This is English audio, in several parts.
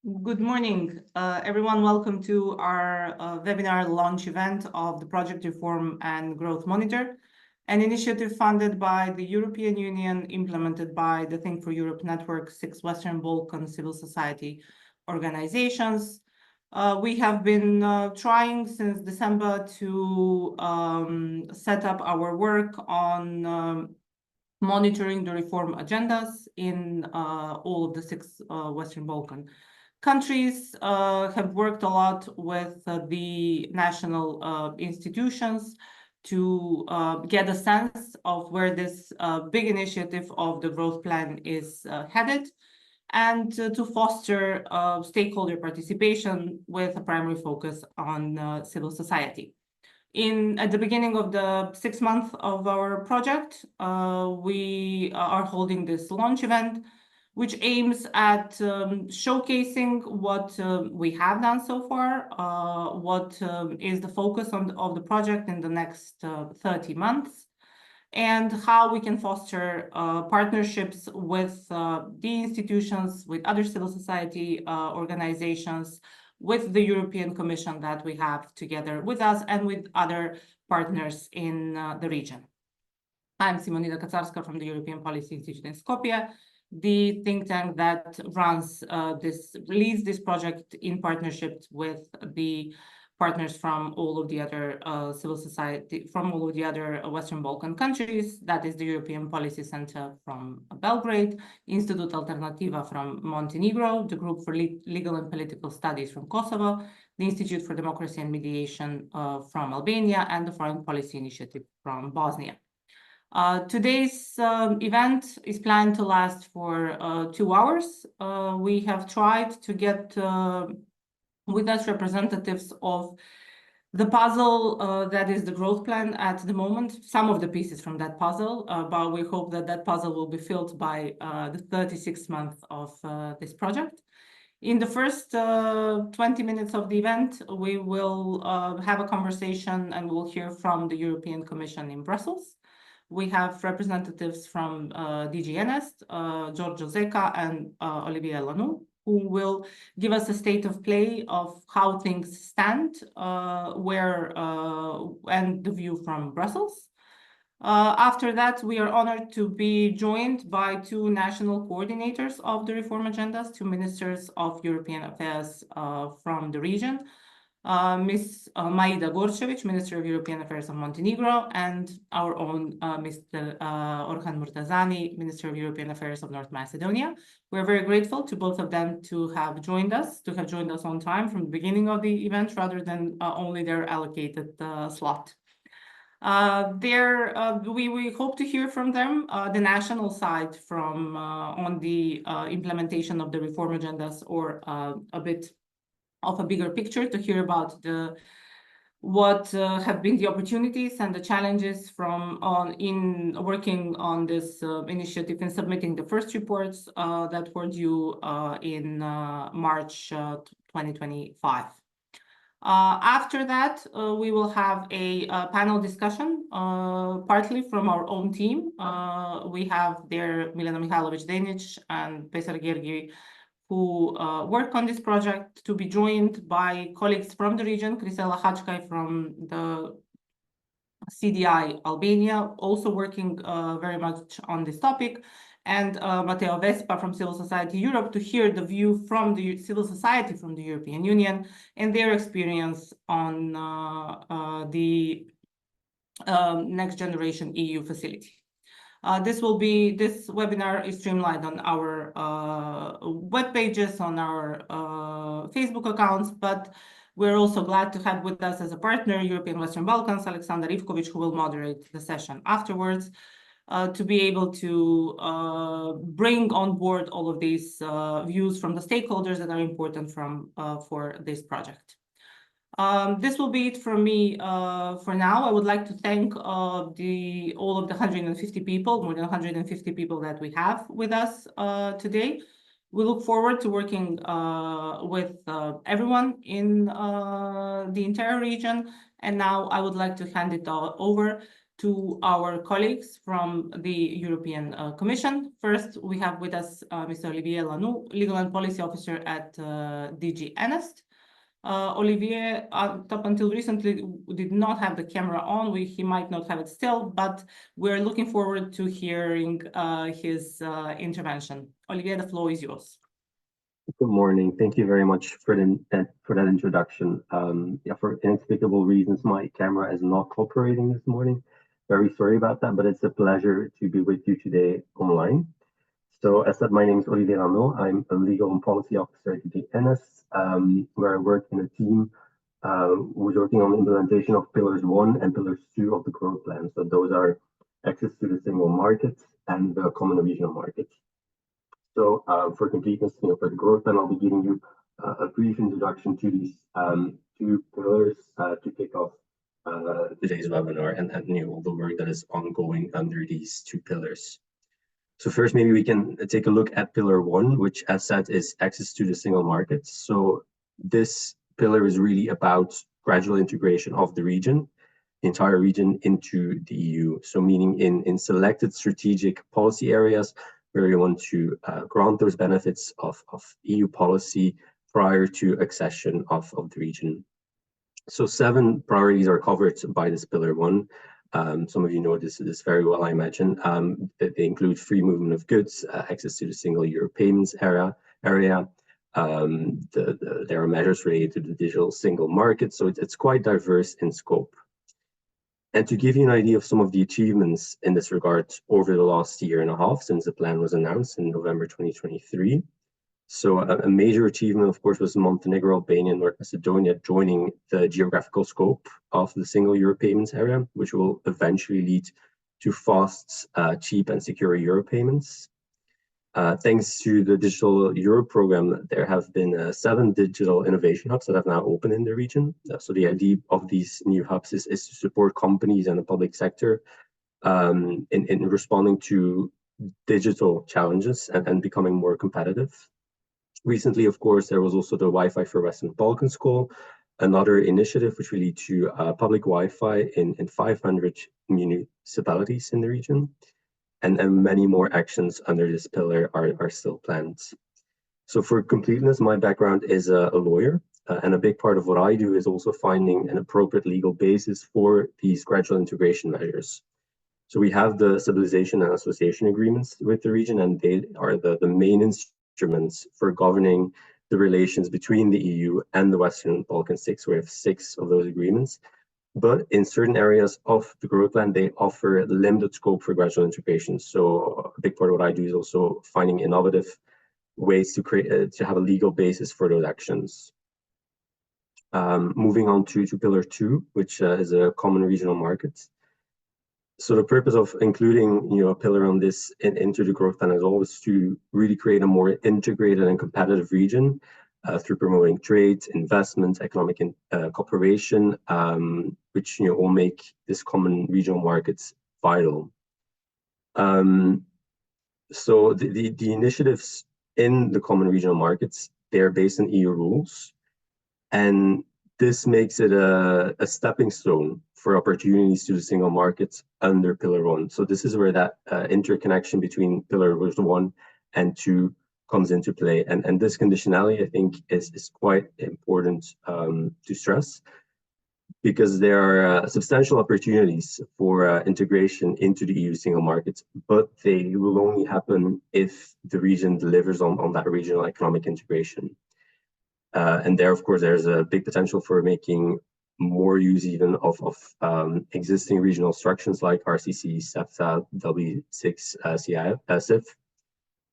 Good morning, everyone. Welcome to our webinar launch event of the Project Reform and Growth Monitor, an initiative funded by the European Union, implemented by the Think for Europe network, 6 Western Balkan civil society organizations. We have been trying since December to set up our work on monitoring the reform agendas in all of the 6 Western Balkan countries, have worked a lot with the national institutions to get a sense of where this big initiative of the growth plan is headed, and to foster stakeholder participation with a primary focus on civil society. At the beginning of the 6th month of our project, we are holding this launch event, which aims at showcasing what we have done so far, what is the focus of the project in the next 30 months, and how we can foster partnerships with the institutions, with other civil society organizations, with the European Commission that we have together with us, and with other partners in the region. I'm Simonida Kacarska from the European Policy Institute in Skopje, the think tank that leads this project in partnership with the partners from all of the other civil society, from all of the other Western Balkan countries. That is the European Policy Center from Belgrade, Institute Alternativa from Montenegro, the Group for Legal and Political Studies from Kosovo, the Institute for Democracy and Mediation from Albania, and the Foreign Policy Initiative from Bosnia. Today's event is planned to last for 2 hours. We have tried to get with us representatives of the puzzle that is the growth plan at the moment, some of the pieces from that puzzle, but we hope that that puzzle will be filled by the 36th month of this project. In the first 20 minutes of the event, we will have a conversation and we'll hear from the European Commission in Brussels. We have representatives from DG Enest, Giorgio Zecca and Olivier Lanou, who will give us a state of play of how things stand, and the view from Brussels. After that, we are honored to be joined by 2 national coordinators of the reform agendas, 2 ministers of European affairs from the region. Ms. Maida Gorcevic, Minister of European Affairs of Montenegro, and our own Mr. Orhan Murtazani, Minister of European Affairs of North Macedonia. We're very grateful to both of them to have joined us on time from the beginning of the event rather than only their allocated slot. We hope to hear from them, the national side from on the implementation of the reform agendas, or a bit of a bigger picture, to hear about what have been the opportunities and the challenges in working on this initiative and submitting the first reports that were due in March 2025. After that, we will have a panel discussion, partly from our own team. We have there Milena Mihailovic-Denic and Pesar Gergi, who work on this project, to be joined by colleagues from the region, Krisela Hachkai from the CDI Albania, also working very much on this topic, and Matteo Vespa from Civil Society Europe, to hear the view from the civil society from the European Union and their experience on the Next Generation EU facility. This webinar is streamlined on our web pages, on our Facebook accounts, but we're also glad to have with us as a partner European Western Balkans, Alexander Ivkovic, who will moderate the session afterwards, to be able to bring on board all of these views from the stakeholders that are important for this project. This will be it from me for now. I would like to thank all of the 150 people, more than 150 people that we have with us today. We look forward to working with everyone in the entire region. And now I would like to hand it over to our colleagues from the European Commission. First, we have with us Mr. Olivier Lanou, Legal and Policy Officer at DG Enest. Olivier, up until recently, did not have the camera on. He might not have it still, but we're looking forward to hearing his intervention. Olivier, the floor is yours. Good morning. Thank you very much for that introduction. Yeah, for inexplicable reasons, my camera is not cooperating this morning. Very sorry about that, but it's a pleasure to be with you today online. So as said, my name is Olivier Lanou. I'm a legal and policy officer at DG Enest, where I work in a team who's working on the implementation of Pillars 1 and Pillars 2 of the growth plan. So those are access to the single market and the common regional market. So for completeness, for the growth plan, I'll be giving you a brief introduction to these two pillars to kick off today's webinar and all the work that is ongoing under these two pillars. So first, maybe we can take a look at Pillar 1, which, as said, is access to the single market. So this pillar is really about gradual integration of the region, the entire region, into the EU. So meaning in selected strategic policy areas where we want to grant those benefits of EU policy prior to accession of the region. So 7 priorities are covered by this Pillar 1. Some of you know this very well, I imagine. That they include free movement of goods, access to the single euro payments area. There are measures related to the digital single market, so it's quite diverse in scope. And to give you an idea of some of the achievements in this regard over the last year and a half since the plan was announced in November 2023. So a major achievement, of course, was Montenegro, Albania, and North Macedonia joining the geographical scope of the single euro payments area, which will eventually lead to fast, cheap, and secure euro payments. Thanks to the Digital Euro program, there have been 7 digital innovation hubs that have now opened in the region. So the idea of these new hubs is to support companies and the public sector in responding to digital challenges and becoming more competitive. Recently, of course, there was also the Wi-Fi for Western Balkans call, another initiative which will lead to public Wi-Fi in 500 municipalities in the region. And many more actions under this pillar are still planned. So for completeness, my background is a lawyer, and a big part of what I do is also finding an appropriate legal basis for these gradual integration measures. So we have the stabilization and association agreements with the region, and they are the main instruments for governing the relations between the EU and the Western Balkans 6. We have 6 of those agreements. But in certain areas of the growth plan, they offer limited scope for gradual integration. So a big part of what I do is also finding innovative ways to create to have a legal basis for those actions. Moving on to Pillar 2, which is a common regional market. So the purpose of including a pillar on this into the growth plan is always to really create a more integrated and competitive region. Through promoting trade, investment, economic cooperation, which will make this common regional markets vital. So the initiatives in the common regional markets, they are based on EU rules, and this makes it a stepping stone for opportunities to the single market under Pillar 1. So this is where that interconnection between Pillars 1 and 2 comes into play, and this conditionality, I think, is quite important to stress, because there are substantial opportunities for integration into the EU single market, but they will only happen if the region delivers on that regional economic integration. And there, of course, there's a big potential for making more use even of existing regional structures like RCC, CEFTA, W6, CIF.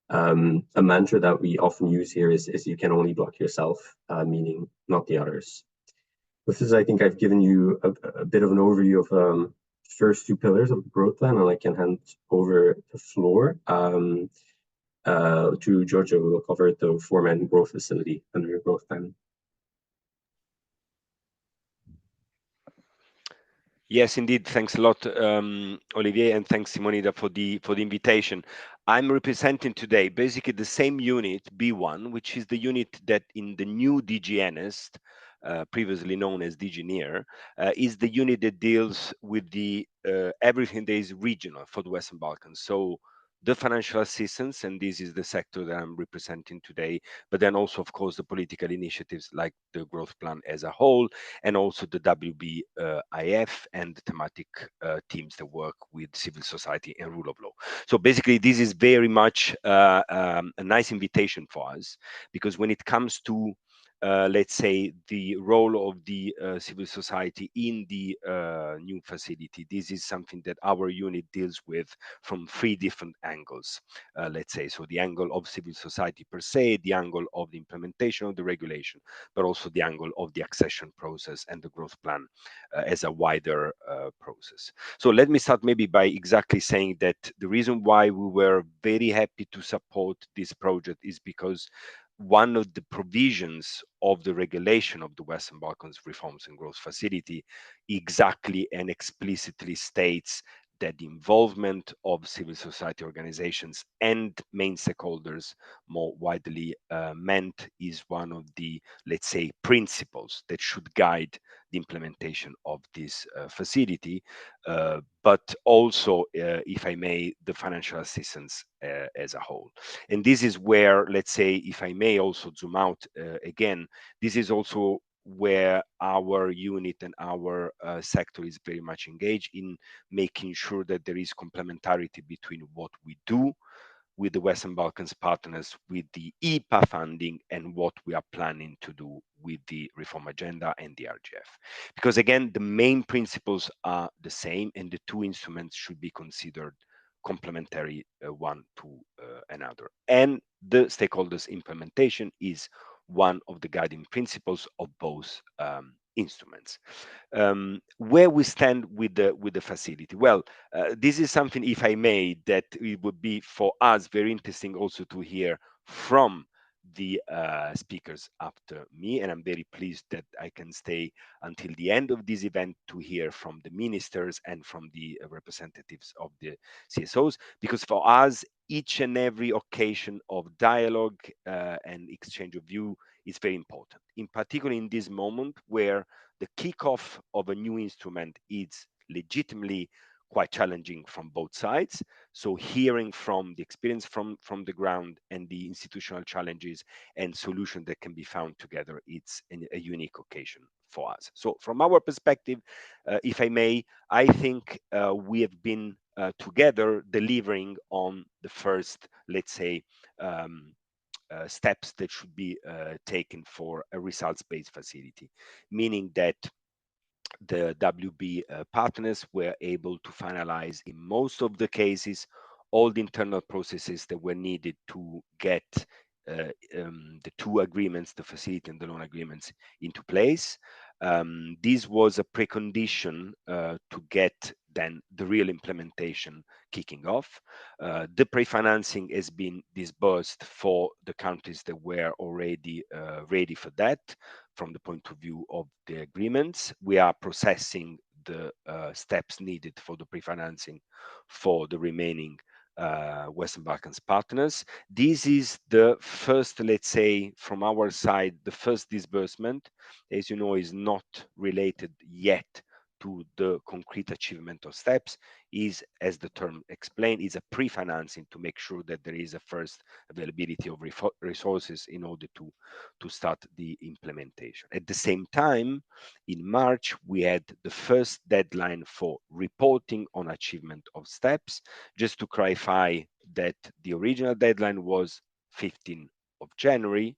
A mantra that we often use here is you can only block yourself, meaning not the others. With this, I think I've given you a bit of an overview of the first 2 pillars of the growth plan, and I can hand over the floor to Georgia, who will cover the format and growth facility under the growth plan. Yes, indeed. Thanks a lot, Olivier, and thanks, Simonida, for the invitation. I'm representing today basically the same unit, B1, which is the unit that in the new DG Enest previously known as DGNIR, is the unit that deals with the everything that is regional for the Western Balkans. So the financial assistance, and this is the sector that I'm representing today, but then also, of course, the political initiatives like the growth plan as a whole, and also the WBIF and the thematic teams that work with civil society and rule of law. So basically, this is very much a nice invitation for us, because when it comes to let's say the role of the civil society in the new facility, this is something that our unit deals with from three different angles, let's say. So the angle of civil society per se, the angle of the implementation of the regulation, but also the angle of the accession process and the growth plan as a wider process. So let me start maybe by exactly saying that the reason why we were very happy to support this project is because one of the provisions of the regulation of the Western Balkans Reforms and Growth Facility exactly and explicitly states that the involvement of civil society organizations and main stakeholders, more widely meant, is one of the, let's say, principles that should guide the implementation of this facility, but also, if I may, the financial assistance as a whole. And this is where, let's say, if I may also zoom out again, this is also where our unit and our sector is very much engaged in making sure that there is complementarity between what we do with the Western Balkans partners with the EPA funding and what we are planning to do with the reform agenda and the RGF. Because again, the main principles are the same and the two instruments should be considered complementary one to another. And the stakeholders implementation is one of the guiding principles of both instruments. Where we stand with the facility? Well, this is something, if I may, that it would be for us very interesting also to hear from the speakers after me, and I'm very pleased that I can stay until the end of this event to hear from the ministers and from the representatives of the CSOs, because for us each and every occasion of dialogue and exchange of view is very important, in particular in this moment where the kickoff of a new instrument is legitimately quite challenging from both sides. So hearing from the experience from the ground and the institutional challenges and solutions that can be found together, it's a unique occasion for us. So from our perspective, if I may, I think we have been together delivering on the first, let's say, steps that should be taken for a results-based facility, meaning that the WB partners were able to finalize in most of the cases all the internal processes that were needed to get the two agreements, the facility and the loan agreements, into place. This was a precondition to get then the real implementation kicking off. The pre-financing has been disbursed for the countries that were already ready for that. From the point of view of the agreements, we are processing the steps needed for the pre-financing for the remaining Western Balkans partners. This is the first, let's say, from our side, the first disbursement, as you know, is not related yet to the concrete achievement of steps, is, as the term explained, is a pre-financing to make sure that there is a first availability of resources in order to start the implementation. At the same time, in March, we had the first deadline for reporting on achievement of steps. Just to clarify that the original deadline was 15th of January,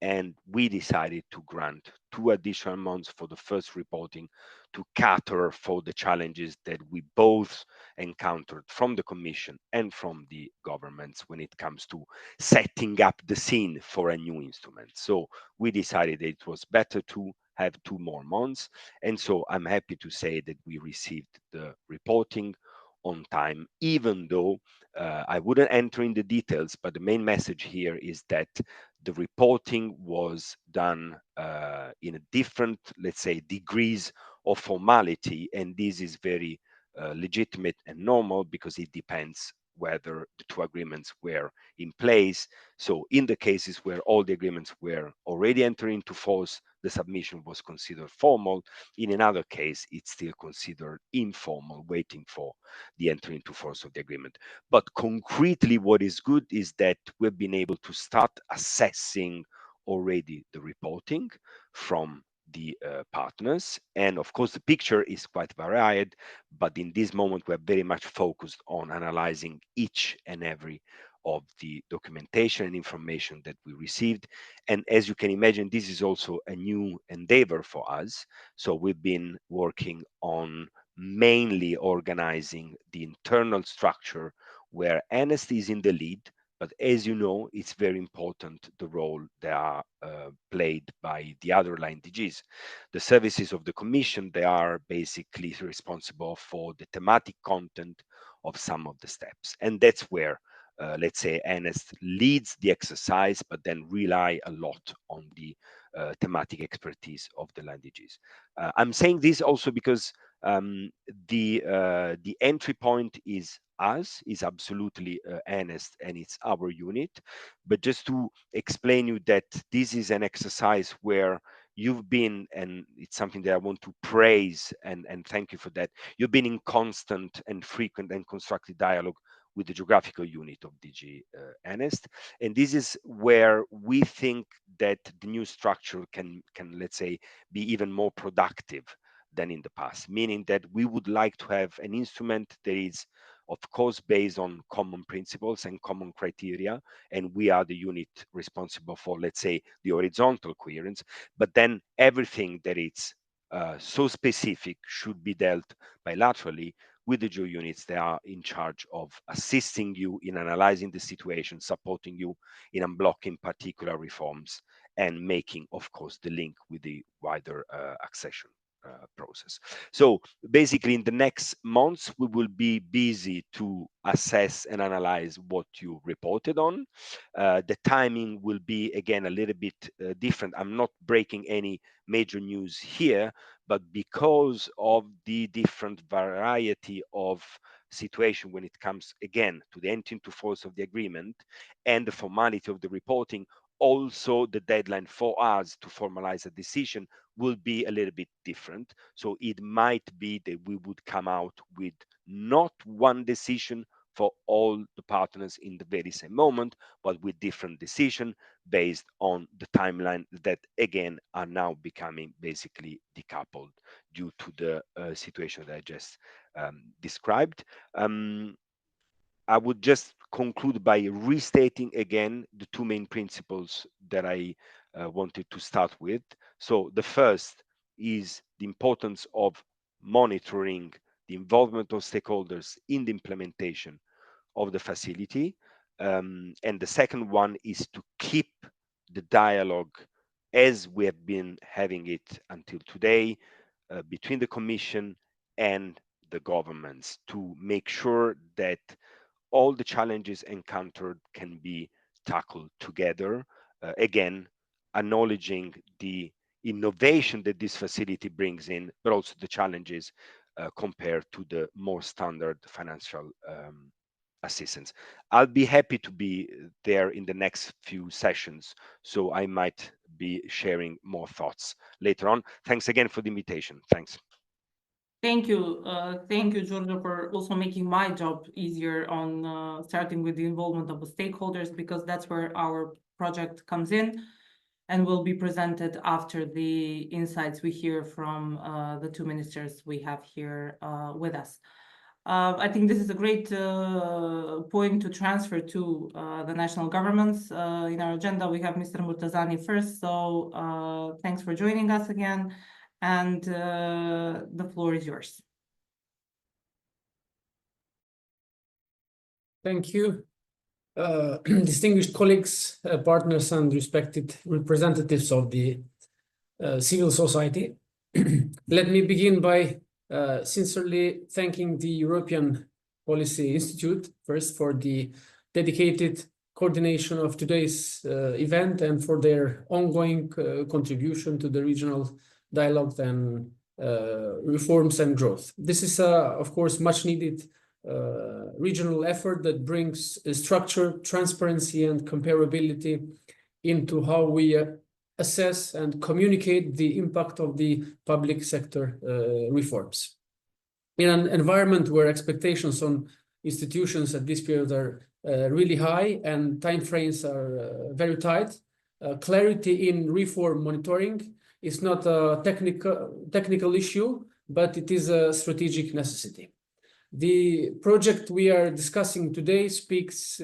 and we decided to grant 2 additional months for the first reporting to cater for the challenges that we both encountered from the Commission and from the governments when it comes to setting up the scene for a new instrument. So we decided that it was better to have 2 more months. And so I'm happy to say that we received the reporting on time, even though I wouldn't enter in the details, but the main message here is that the reporting was done in a different, let's say, degrees of formality, and this is very legitimate and normal because it depends whether the two agreements were in place. So in the cases where all the agreements were already entering into force, the submission was considered formal. In another case, it's still considered informal, waiting for the entry into force of the agreement. But concretely, what is good is that we've been able to start assessing already the reporting from the partners. And of course, the picture is quite varied, but in this moment, we're very much focused on analyzing each and every of the documentation and information that we received. And as you can imagine, this is also a new endeavor for us. So we've been working on mainly organizing the internal structure where NST is in the lead. But as you know, it's very important the role that are played by the other line DGs. The services of the Commission, they are basically responsible for the thematic content of some of the steps. And that's where, let's say, NS leads the exercise, but then rely a lot on the thematic expertise of the line DGs. I'm saying this also because the entry point is us, is absolutely honest, and it's our unit. But just to explain you that this is an exercise where you've been, and it's something that I want to praise and thank you for that, you've been in constant and frequent and constructive dialogue with the geographical unit of DG Honest. And this is where we think that the new structure can let's say, be even more productive than in the past, meaning that we would like to have an instrument that is, of course, based on common principles and common criteria, and we are the unit responsible for, let's say, the horizontal coherence, but then everything that is so specific should be dealt bilaterally with the geo units that are in charge of assisting you in analyzing the situation, supporting you in unblocking particular reforms, and making, of course, the link with the wider accession process. So basically, in the next months, we will be busy to assess and analyze what you reported on. The timing will be, again, a little bit different. I'm not breaking any major news here, but because of the different variety of situation when it comes, again, to the entry into force of the agreement and the formality of the reporting, also the deadline for us to formalize a decision will be a little bit different. So it might be that we would come out with not one decision for all the partners in the very same moment, but with different decision based on the timeline that, again, are now becoming basically decoupled due to the situation that I just described. I would just conclude by restating again the two main principles that I wanted to start with. So the first is the importance of monitoring the involvement of stakeholders in the implementation of the facility. And the second one is to keep the dialogue as we have been having it until today between the Commission and the governments to make sure that all the challenges encountered can be tackled together. Again, acknowledging the innovation that this facility brings in, but also the challenges compared to the more standard financial assistance. I'll be happy to be there in the next few sessions, so I might be sharing more thoughts later on. Thanks again for the invitation. Thanks. Thank you, Giorgio, for also making my job easier on starting with the involvement of the stakeholders, because that's where our project comes in and will be presented after the insights we hear from the two ministers we have here with us. I think this is a great point to transfer to the national governments. In our agenda, we have Mr. Murtazani first, so thanks for joining us again. And the floor is yours. Thank you. Distinguished colleagues, partners, and respected representatives of the civil society. Let me begin by sincerely thanking the European Policy Institute first for the dedicated coordination of today's event and for their ongoing contribution to the regional dialogue and reforms and growth. This is, of course, much needed regional effort that brings structure, transparency, and comparability into how we assess and communicate the impact of the public sector reforms. In an environment where expectations on institutions at this period are really high and timeframes are very tight, clarity in reform monitoring is not a technical issue, but it is a strategic necessity. The project we are discussing today speaks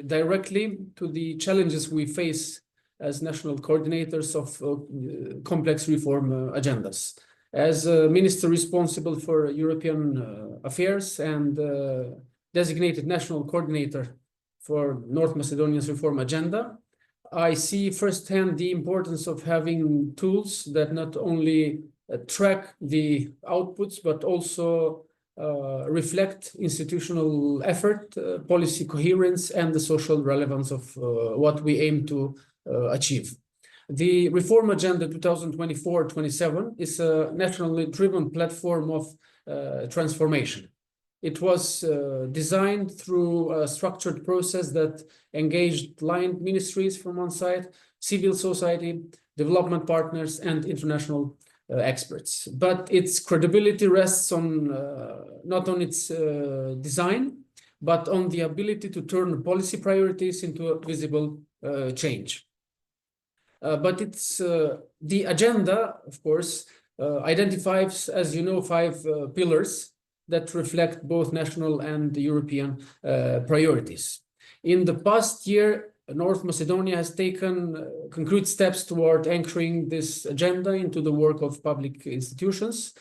directly to the challenges we face as national coordinators of complex reform agendas. As a minister responsible for European affairs and designated national coordinator for North Macedonia's reform agenda, I see firsthand the importance of having tools that not only track the outputs, but also reflect institutional effort, policy coherence, and the social relevance of what we aim to achieve. The Reform Agenda 2024-27 is a nationally driven platform of transformation. It was designed through a structured process that engaged line ministries from one side, civil society, development partners, and international experts. But its credibility rests on not on its design, but on the ability to turn policy priorities into a visible change. But it's the agenda, of course, identifies, as you know, 5 pillars that reflect both national and European priorities. In the past year, North Macedonia has taken concrete steps toward anchoring this agenda into the work of public institutions.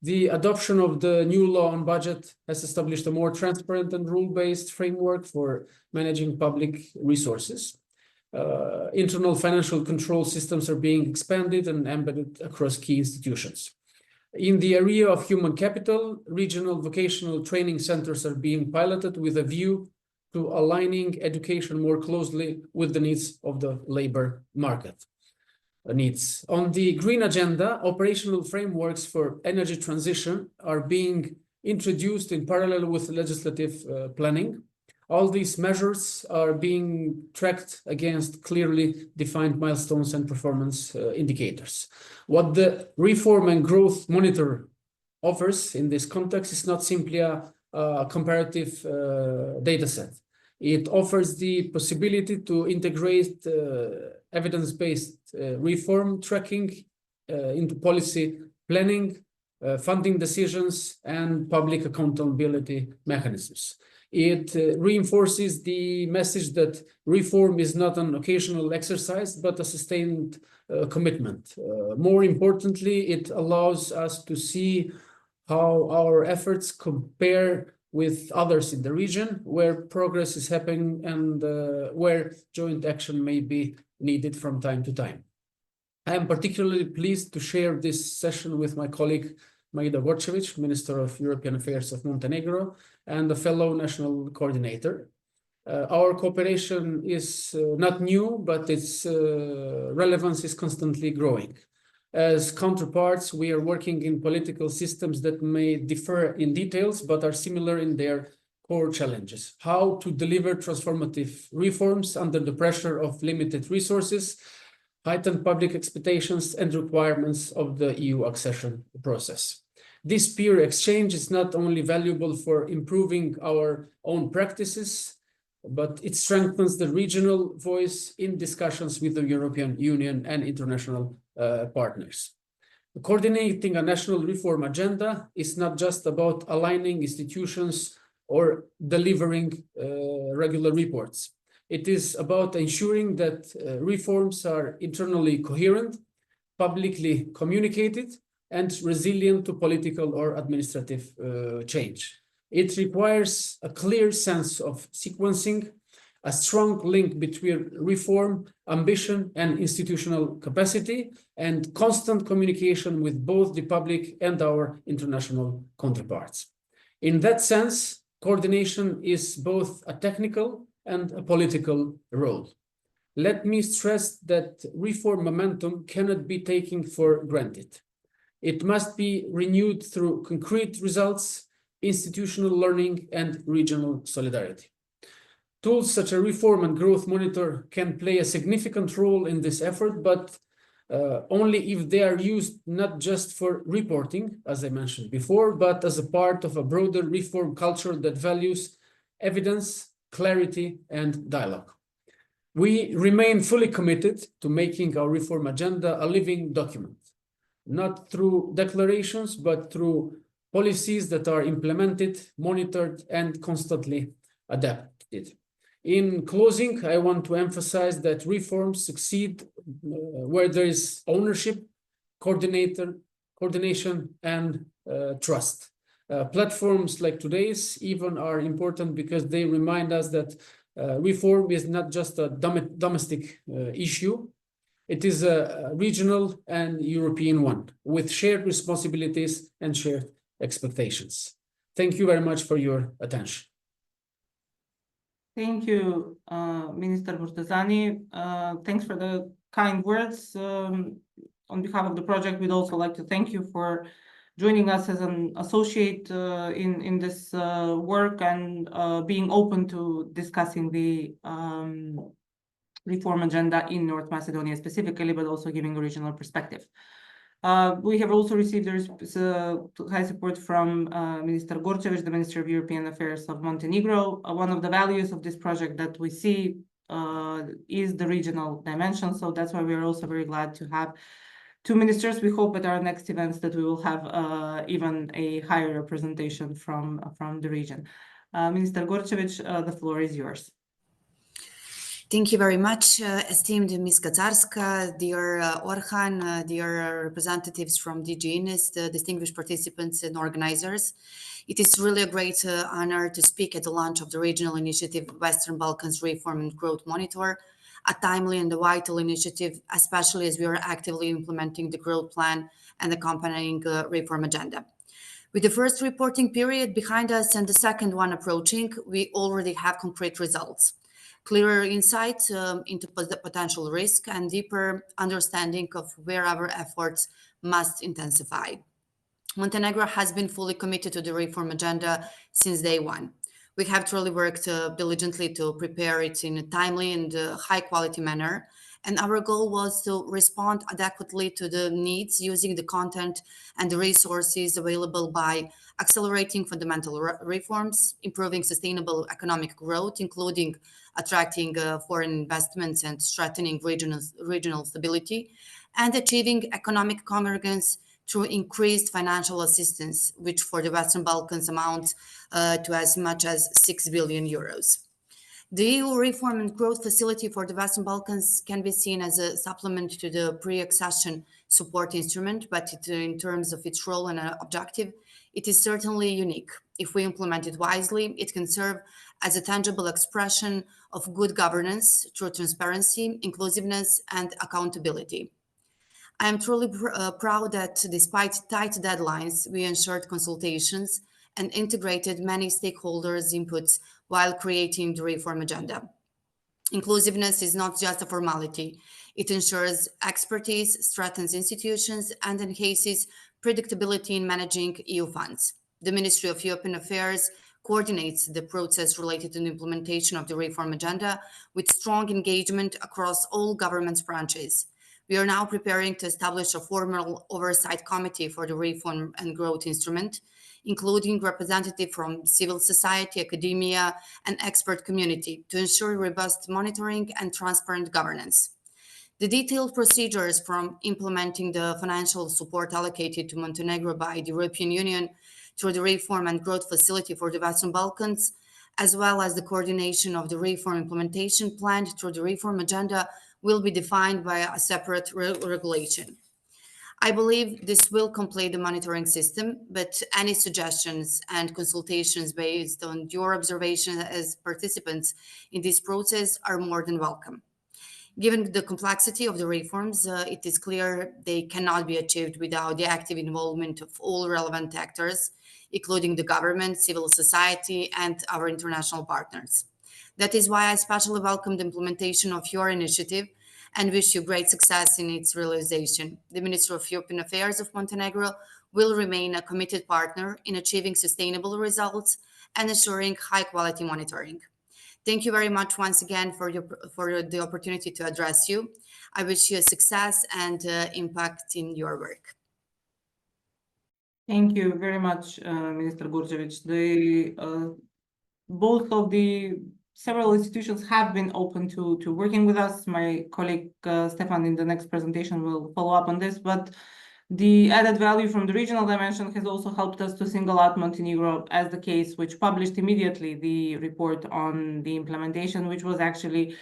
The adoption of the new law on budget has established a more transparent and rule-based framework for managing public resources. Internal financial control systems are being expanded and embedded across key institutions. In the area of human capital, regional vocational training centers are being piloted with a view to aligning education more closely with the needs of the labor market needs. On the green agenda, operational frameworks for energy transition are being introduced in parallel with legislative planning. All these measures are being tracked against clearly defined milestones and performance indicators. What the Reform and Growth Monitor offers in this context is not simply a comparative data set. It offers the possibility to integrate evidence-based reform tracking into policy planning, funding decisions, and public accountability mechanisms. It reinforces the message that reform is not an occasional exercise, but a sustained commitment. More importantly, it allows us to see how our efforts compare with others in the region, where progress is happening and where joint action may be needed from time to time. I am particularly pleased to share this session with my colleague, Maida Gorcevic, Minister of European Affairs of Montenegro, and a fellow national coordinator. Our cooperation is not new, but its relevance is constantly growing. As counterparts, we are working in political systems that may differ in details, but are similar in their core challenges. How to deliver transformative reforms under the pressure of limited resources, heightened public expectations, and requirements of the EU accession process. This peer exchange is not only valuable for improving our own practices, but it strengthens the regional voice in discussions with the European Union and international partners. Coordinating a national reform agenda is not just about aligning institutions or delivering regular reports. It is about ensuring that reforms are internally coherent, publicly communicated, and resilient to political or administrative change. It requires a clear sense of sequencing, a strong link between reform, ambition, and institutional capacity, and constant communication with both the public and our international counterparts. In that sense, coordination is both a technical and a political role. Let me stress that reform momentum cannot be taken for granted. It must be renewed through concrete results, institutional learning, and regional solidarity. Tools such as Reform and Growth Monitor can play a significant role in this effort, but only if they are used not just for reporting, as I mentioned before, but as a part of a broader reform culture that values evidence, clarity, and dialogue. We remain fully committed to making our reform agenda a living document, not through declarations, but through policies that are implemented, monitored, and constantly adapted. In closing, I want to emphasize that reforms succeed where there is ownership, coordination, and trust. Platforms like today's even are important because they remind us that reform is not just a domestic issue. It is a regional and European one with shared responsibilities and shared expectations. Thank you very much for your attention. Thank you, Minister Burtazani. Thanks for the kind words. On behalf of the project, we'd also like to thank you for joining us as an associate in this work and being open to discussing the reform agenda in North Macedonia specifically, but also giving a regional perspective. We have also received high support from Minister Gorcevic, the Minister of European Affairs of Montenegro. One of the values of this project that we see is the regional dimension. So that's why we are also very glad to have two ministers. We hope at our next events that we will have even a higher representation from the region. Minister Gorcevic, the floor is yours. Thank you very much, esteemed Ms. Kaczarska, dear Orhan, dear representatives from DG INIS, the distinguished participants and organizers. It is really a great honor to speak at the launch of the regional initiative Western Balkans Reform and Growth Monitor, a timely and a vital initiative, especially as we are actively implementing the growth plan and accompanying reform agenda. With the first reporting period behind us and the second one approaching, we already have concrete results. Clearer insight into the potential risk and deeper understanding of where our efforts must intensify. Montenegro has been fully committed to the reform agenda since day one. We have truly worked diligently to prepare it in a timely and high-quality manner, and our goal was to respond adequately to the needs using the content and the resources available by accelerating fundamental reforms, improving sustainable economic growth, including attracting foreign investments and strengthening regional stability, and achieving economic convergence through increased financial assistance, which for the Western Balkans amounts to as much as 6 billion euros. The EU Reform and Growth Facility for the Western Balkans can be seen as a supplement to the pre-accession support instrument, but in terms of its role and objective, it is certainly unique. If we implement it wisely, it can serve as a tangible expression of good governance through transparency, inclusiveness, and accountability. I am truly proud that despite tight deadlines, we ensured consultations and integrated many stakeholders' inputs while creating the reform agenda. Inclusiveness is not just a formality. It ensures expertise, strengthens institutions, and enhances predictability in managing EU funds. The Ministry of European Affairs coordinates the process related to the implementation of the reform agenda with strong engagement across all government's branches. We are now preparing to establish a formal oversight committee for the Reform and Growth Instrument, including representatives from civil society, academia, and expert community to ensure robust monitoring and transparent governance. The detailed procedures from implementing the financial support allocated to Montenegro by the European Union through the Reform and Growth Facility for the Western Balkans, as well as the coordination of the reform implementation planned through the reform agenda, will be defined by a separate regulation. I believe this will complete the monitoring system, but any suggestions and consultations based on your observation as participants in this process are more than welcome. Given the complexity of the reforms, it is clear they cannot be achieved without the active involvement of all relevant actors, including the government, civil society, and our international partners. That is why I especially welcome the implementation of your initiative and wish you great success in its realization. The Ministry of European Affairs of Montenegro will remain a committed partner in achieving sustainable results and ensuring high-quality monitoring. Thank you very much once again for the opportunity to address you. I wish you success and impact in your work. Thank you very much, Minister Burjevic. Both of the several institutions have been open to working with us. My colleague Stefan in the next presentation will follow up on this, but the added value from the regional dimension has also helped us to single out Montenegro as the case which published immediately the report on the implementation, which was actually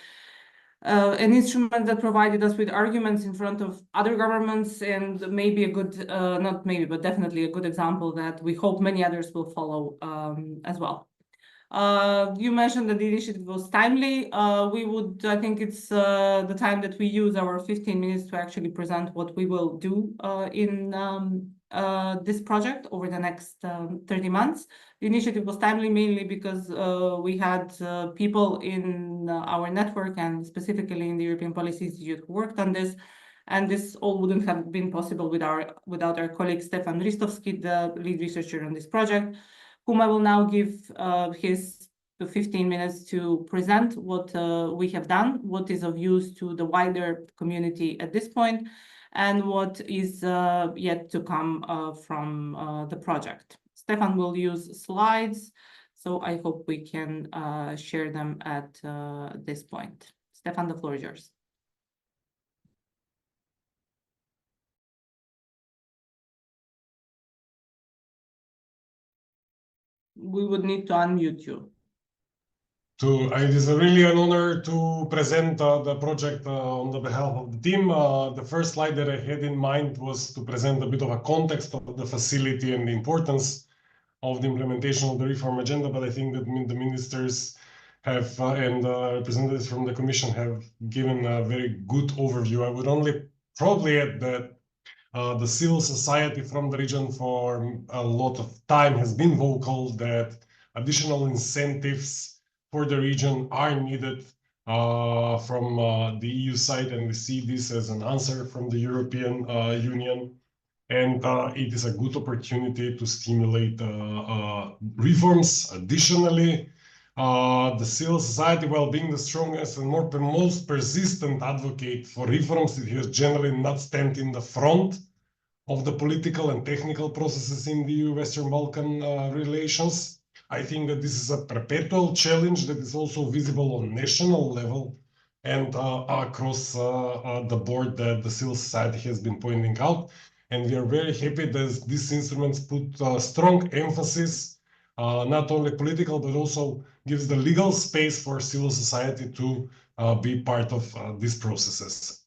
an instrument that provided us with arguments in front of other governments, and maybe a good, not maybe, but definitely a good example that we hope many others will follow as well. You mentioned that the initiative was timely. I think it's the time that we use our 15 minutes to actually present what we will do in this project over the next 30 months. The initiative was timely mainly because we had people in our network and specifically in the European Policy Institute who worked on this. And this all wouldn't have been possible without our colleague Stefan Ristovski, the lead researcher on this project, whom I will now give his 15 minutes to present what we have done, what is of use to the wider community at this point, and what is yet to come from the project. Stefan will use slides, so I hope we can share them at this point. Stefan, the floor is yours. We would need to unmute you. It is really an honor to present the project on the behalf of the team. The first slide that I had in mind was to present a bit of a context of the facility and the importance of the implementation of the reform agenda, but I think that the ministers have and representatives from the Commission have given a very good overview. I would only probably add that the civil society from the region for a lot of time has been vocal that additional incentives for the region are needed from the EU side, and we see this as an answer from the European Union. And it is a good opportunity to stimulate reforms. Additionally, the civil society, while being the strongest and most persistent advocate for reforms, it has generally not stand in the front of the political and technical processes in the Western Balkan relations. I think that this is a perpetual challenge that is also visible on national level and across the board that the civil society has been pointing out. And we are very happy that these instruments put strong emphasis, not only political, but also gives the legal space for civil society to be part of these processes.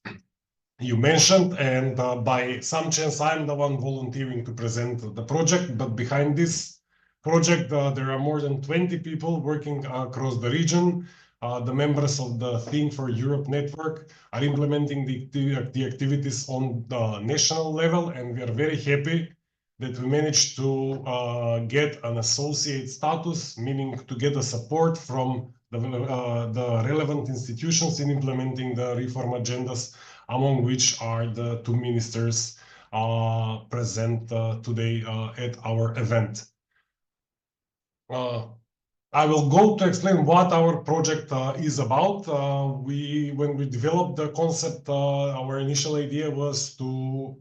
You mentioned, and by some chance, I'm the one volunteering to present the project, but behind this project, there are more than 20 people working across the region. The members of the Think for Europe network are implementing the activities on the national level, and we are very happy that we managed to get an associate status, meaning to get a support from the relevant institutions in implementing the reform agendas, among which are the two ministers present today at our event. I will go to explain what our project is about. When we developed the concept, our initial idea was to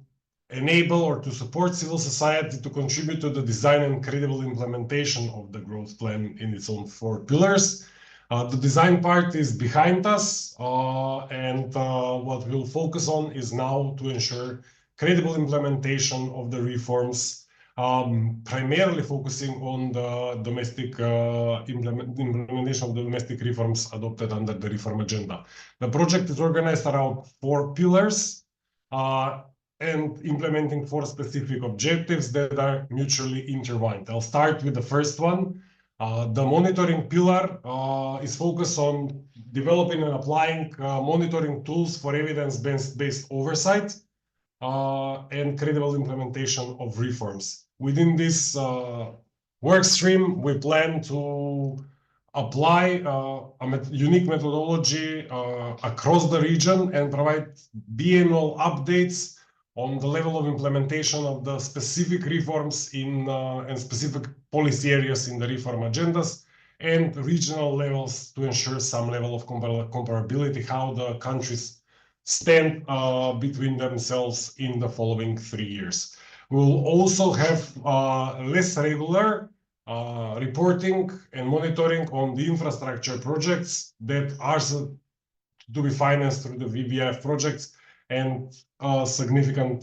enable or to support civil society to contribute to the design and credible implementation of the growth plan in its own 4 pillars. The design part is behind us, and what we'll focus on is now to ensure credible implementation of the reforms, primarily focusing on the domestic implementation of the domestic reforms adopted under the reform agenda. The project is organized around 4 pillars and implementing 4 specific objectives that are mutually intertwined. I'll start with the first one. The monitoring pillar is focused on developing and applying monitoring tools for evidence-based oversight and credible implementation of reforms. Within this work stream, we plan to apply a unique methodology across the region and provide biannual updates on the level of implementation of the specific reforms in and specific policy areas in the reform agendas, and regional levels to ensure some level of comparability, how the countries stand between themselves in the following 3 years. We'll also have less regular reporting and monitoring on the infrastructure projects that are to be financed through the VBF projects, and significant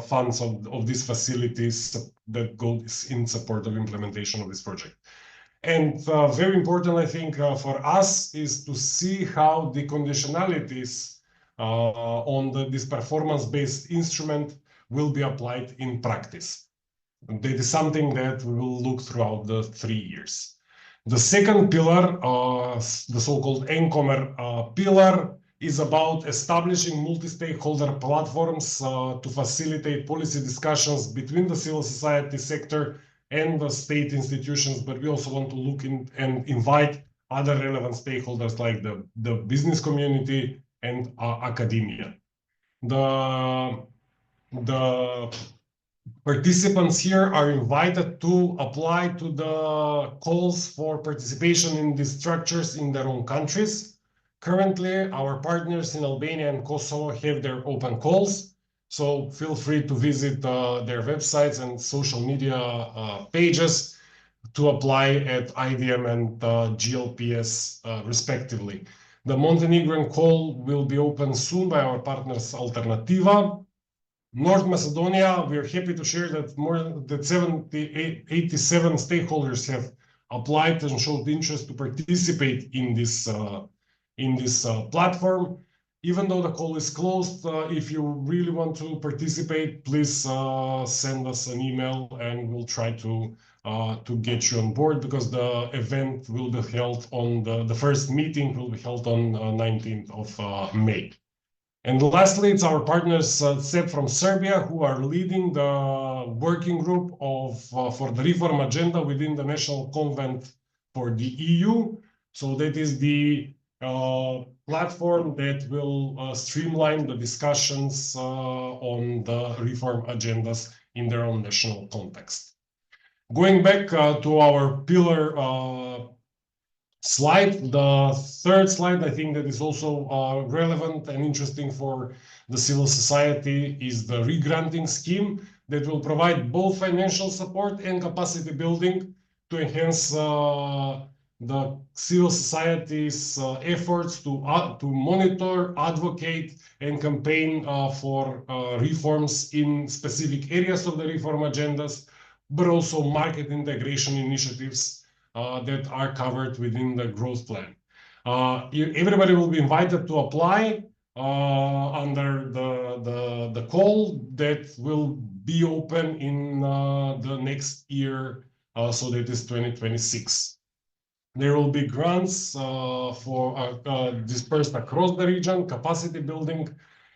funds of these facilities that go in support of implementation of this project. And very important, I think, for us is to see how the conditionalities on this performance-based instrument will be applied in practice. That is something that we will look throughout the 3 years. The second pillar, the so-called NCOMER pillar, is about establishing multi-stakeholder platforms to facilitate policy discussions between the civil society sector and the state institutions, but we also want to look in and invite other relevant stakeholders like the business community and academia. The participants here are invited to apply to the calls for participation in these structures in their own countries. Currently, our partners in Albania and Kosovo have their open calls, so feel free to visit their websites and social media pages to apply at IDM and GLPS respectively. The Montenegrin call will be opened soon by our partners Alternativa. North Macedonia, we are happy to share that more than 87 stakeholders have applied and showed interest to participate in this platform. Even though the call is closed, if you really want to participate, please send us an email and we'll try to get you on board, because the event will be held on the first meeting will be held on 19th of May. And lastly, it's our partners SEP from Serbia, who are leading the working group for the reform agenda within the National Convent for the EU. So that is the platform that will streamline the discussions on the reform agendas in their own national context. Going back to our pillar slide, the third slide, I think that is also relevant and interesting for the civil society, is the re-granting scheme that will provide both financial support and capacity building to enhance the civil society's efforts to monitor, advocate, and campaign for reforms in specific areas of the reform agendas, but also market integration initiatives that are covered within the growth plan. Everybody will be invited to apply under the call that will be open in the next year, so that is 2026. There will be grants for dispersed across the region, capacity building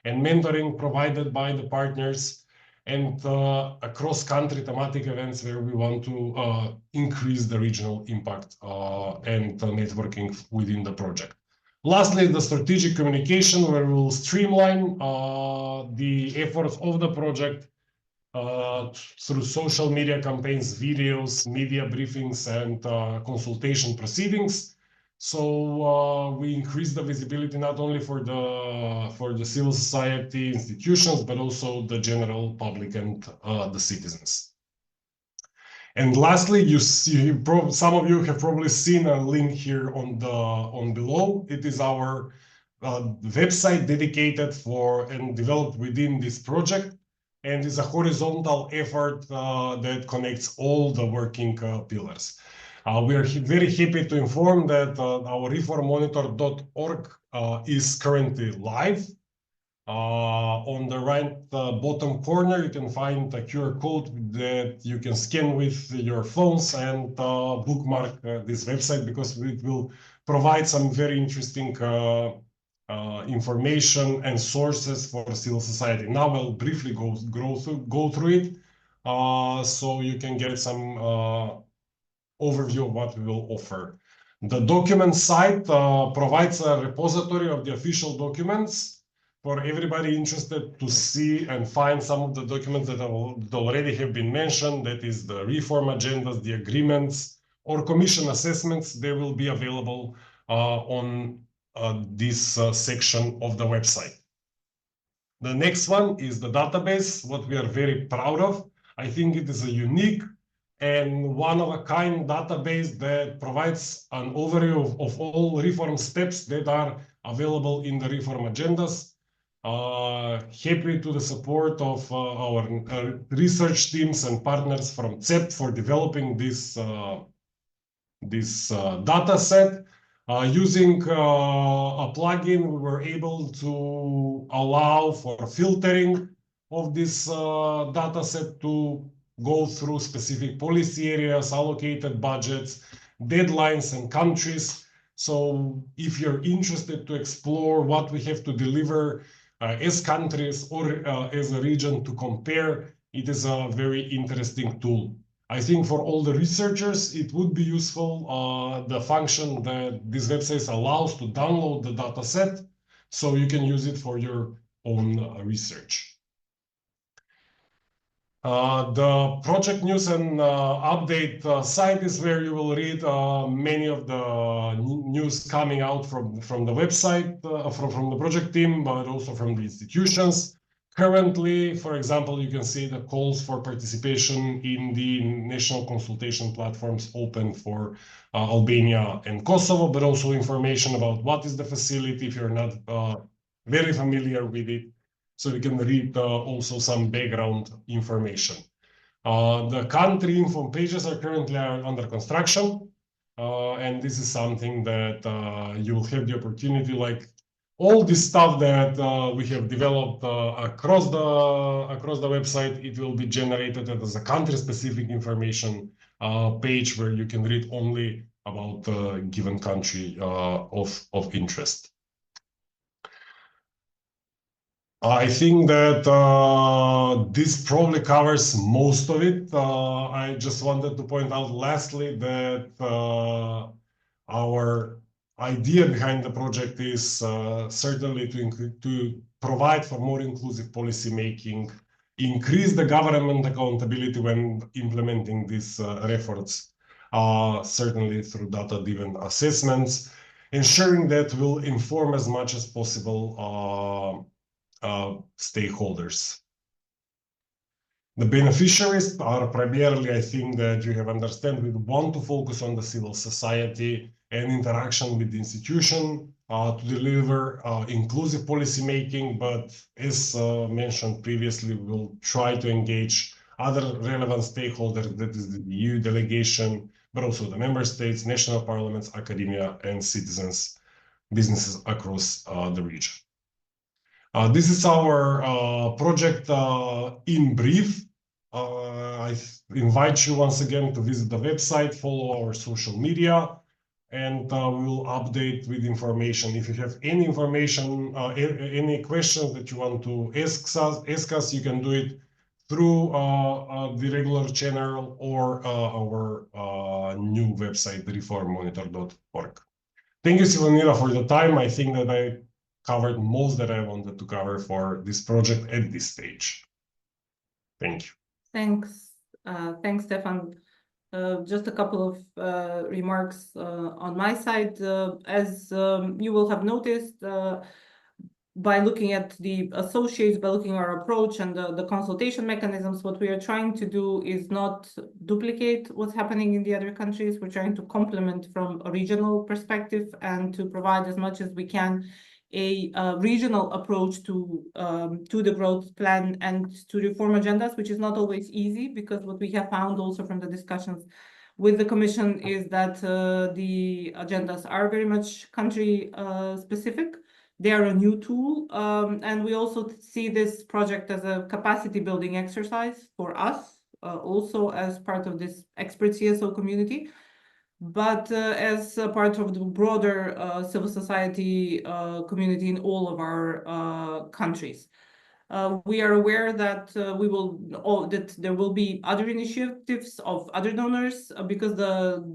and mentoring provided by the partners, and across-country thematic events where we want to increase the regional impact and networking within the project. Lastly, the strategic communication, where we will streamline the efforts of the project through social media campaigns, videos, media briefings, and consultation proceedings. So we increase the visibility not only for the civil society institutions, but also the general public and the citizens. And lastly, some of you have probably seen a link here on below. It is our website dedicated for and developed within this project, and is a horizontal effort that connects all the working pillars. We are very happy to inform that our reformmonitor.org is currently live. On the right bottom corner, you can find a QR code that you can scan with your phones and bookmark this website, because it will provide some very interesting information and sources for civil society. Now I'll briefly go through it, so you can get some overview of what we will offer. The document site provides a repository of the official documents for everybody interested to see and find some of the documents that already have been mentioned. That is the reform agendas, the agreements, or commission assessments. They will be available on this section of the website. The next one is the database, what we are very proud of. I think it is a unique and one-of-a-kind database that provides an overview of all reform steps that are available in the reform agendas. Happy to the support of our research teams and partners from CEP for developing this data set. Using a plugin, we were able to allow for filtering of this data set to go through specific policy areas, allocated budgets, deadlines, and countries. So if you're interested to explore what we have to deliver as countries or as a region to compare, it is a very interesting tool. I think for all the researchers, it would be useful, the function that this website allows to download the data set, so you can use it for your own research. The project news and update site is where you will read many of the news coming out from the website, from the project team, but also from the institutions. Currently, for example, you can see the calls for participation in the national consultation platforms open for Albania and Kosovo, but also information about what is the facility if you're not very familiar with it. So you can read also some background information. The country info pages are currently under construction. And this is something that you will have the opportunity, like all this stuff that we have developed across the website, it will be generated as a country-specific information page where you can read only about the given country of interest. I think that this probably covers most of it. I just wanted to point out lastly that our idea behind the project is certainly to provide for more inclusive policy making, increase the government accountability when implementing these efforts, certainly through data-driven assessments, ensuring that will inform as much as possible stakeholders. The beneficiaries are primarily, I think that you have understand, we want to focus on the civil society and interaction with the institution to deliver inclusive policy making, but as mentioned previously, we'll try to engage other relevant stakeholders, that is the EU delegation, but also the member states, national parliaments, academia, and citizens, businesses across the region. This is our project in brief. I invite you once again to visit the website, follow our social media, and we will update with information. If you have any information, any questions that you want to ask us, you can do it through the regular channel or our new website, reformmonitor.org. Thank you, Silvanira, for the time. I think that I covered most that I wanted to cover for this project at this stage. Thank you. Thanks. Thanks, Stefan. Just a couple of remarks on my side. As you will have noticed, by looking at the associates, by looking at our approach and the consultation mechanisms, what we are trying to do is not duplicate what's happening in the other countries. We're trying to complement from a regional perspective and to provide as much as we can a regional approach to the growth plan and to reform agendas, which is not always easy, because what we have found also from the discussions with the Commission is that the agendas are very much country specific. They are a new tool, and we also see this project as a capacity building exercise for us, also as part of this expert CSO community, but as a part of the broader civil society community in all of our countries. We are aware that that there will be other initiatives of other donors because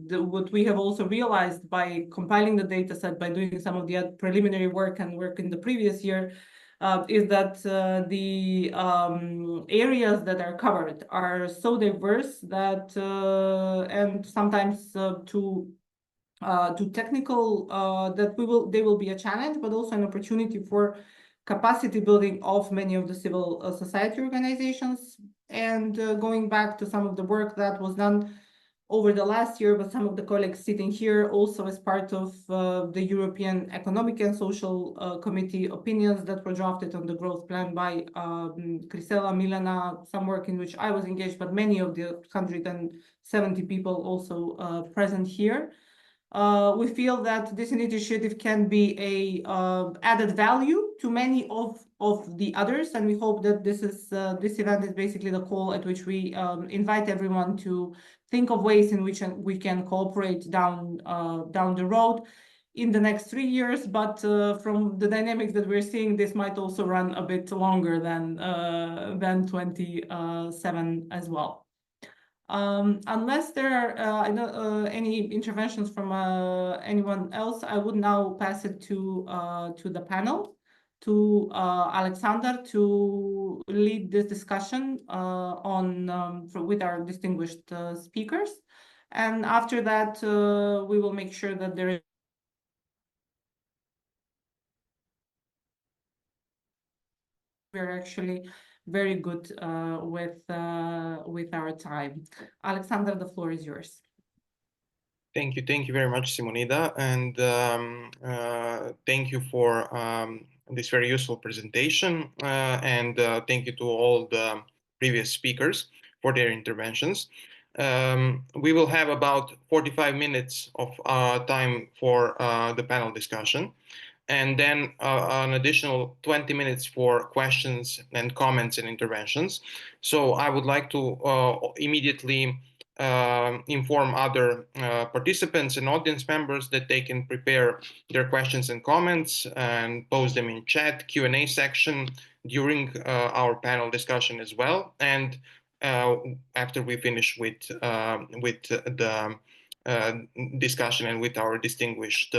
what we have also realized by compiling the data set, by doing some of the preliminary work and work in the previous year, is that the areas that are covered are so diverse that and sometimes too technical that they will be a challenge, but also an opportunity for capacity building of many of the civil society organizations. And going back to some of the work that was done over the last year, but some of the colleagues sitting here also as part of the European Economic and Social Committee opinions that were drafted on the growth plan by Crisela, Milena, some work in which I was engaged, but many of the 170 people also present here. We feel that this initiative can be a added value to many of the others, and we hope that this event is basically the call at which we invite everyone to think of ways in which we can cooperate down the road in the next 3 years. But from the dynamics that we're seeing, this might also run a bit longer than 27 as well. Unless there are any interventions from anyone else, I would now pass it to the panel, to Alexander, to lead this discussion with our distinguished speakers. And after that, we will make sure that there is we're actually very good with our time. Alexander, the floor is yours. Thank you very much, Simonida, and thank you for this very useful presentation, and thank you to all the previous speakers for their interventions. We will have about 45 minutes of time for the panel discussion, and then an additional 20 minutes for questions and comments and interventions. So I would like to immediately inform other participants and audience members that they can prepare their questions and comments and post them in chat Q&A section during our panel discussion as well. And after we finish with the discussion and with our distinguished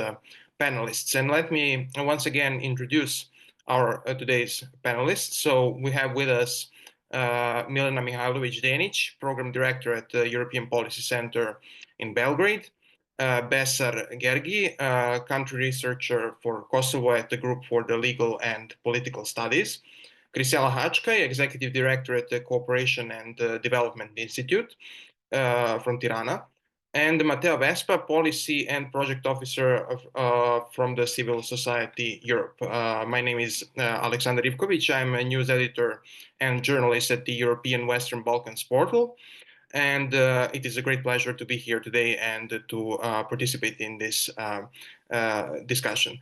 panelists. And let me once again introduce our today's panelists. So we have with us Milena Mihailovic-Denic, Program Director at the European Policy Center in Belgrade, Besar Gergi, Country Researcher for Kosovo at the Group for the Legal and Political Studies, Crisela Hachkai, Executive Director at the Cooperation and Development Institute from Tirana, and Matteo Vespa, Policy and Project Officer from the Civil Society Europe. My name is Alexander Ivkovic. I'm a news editor and journalist at the European Western Balkans portal. And it is a great pleasure to be here today and to participate in this discussion.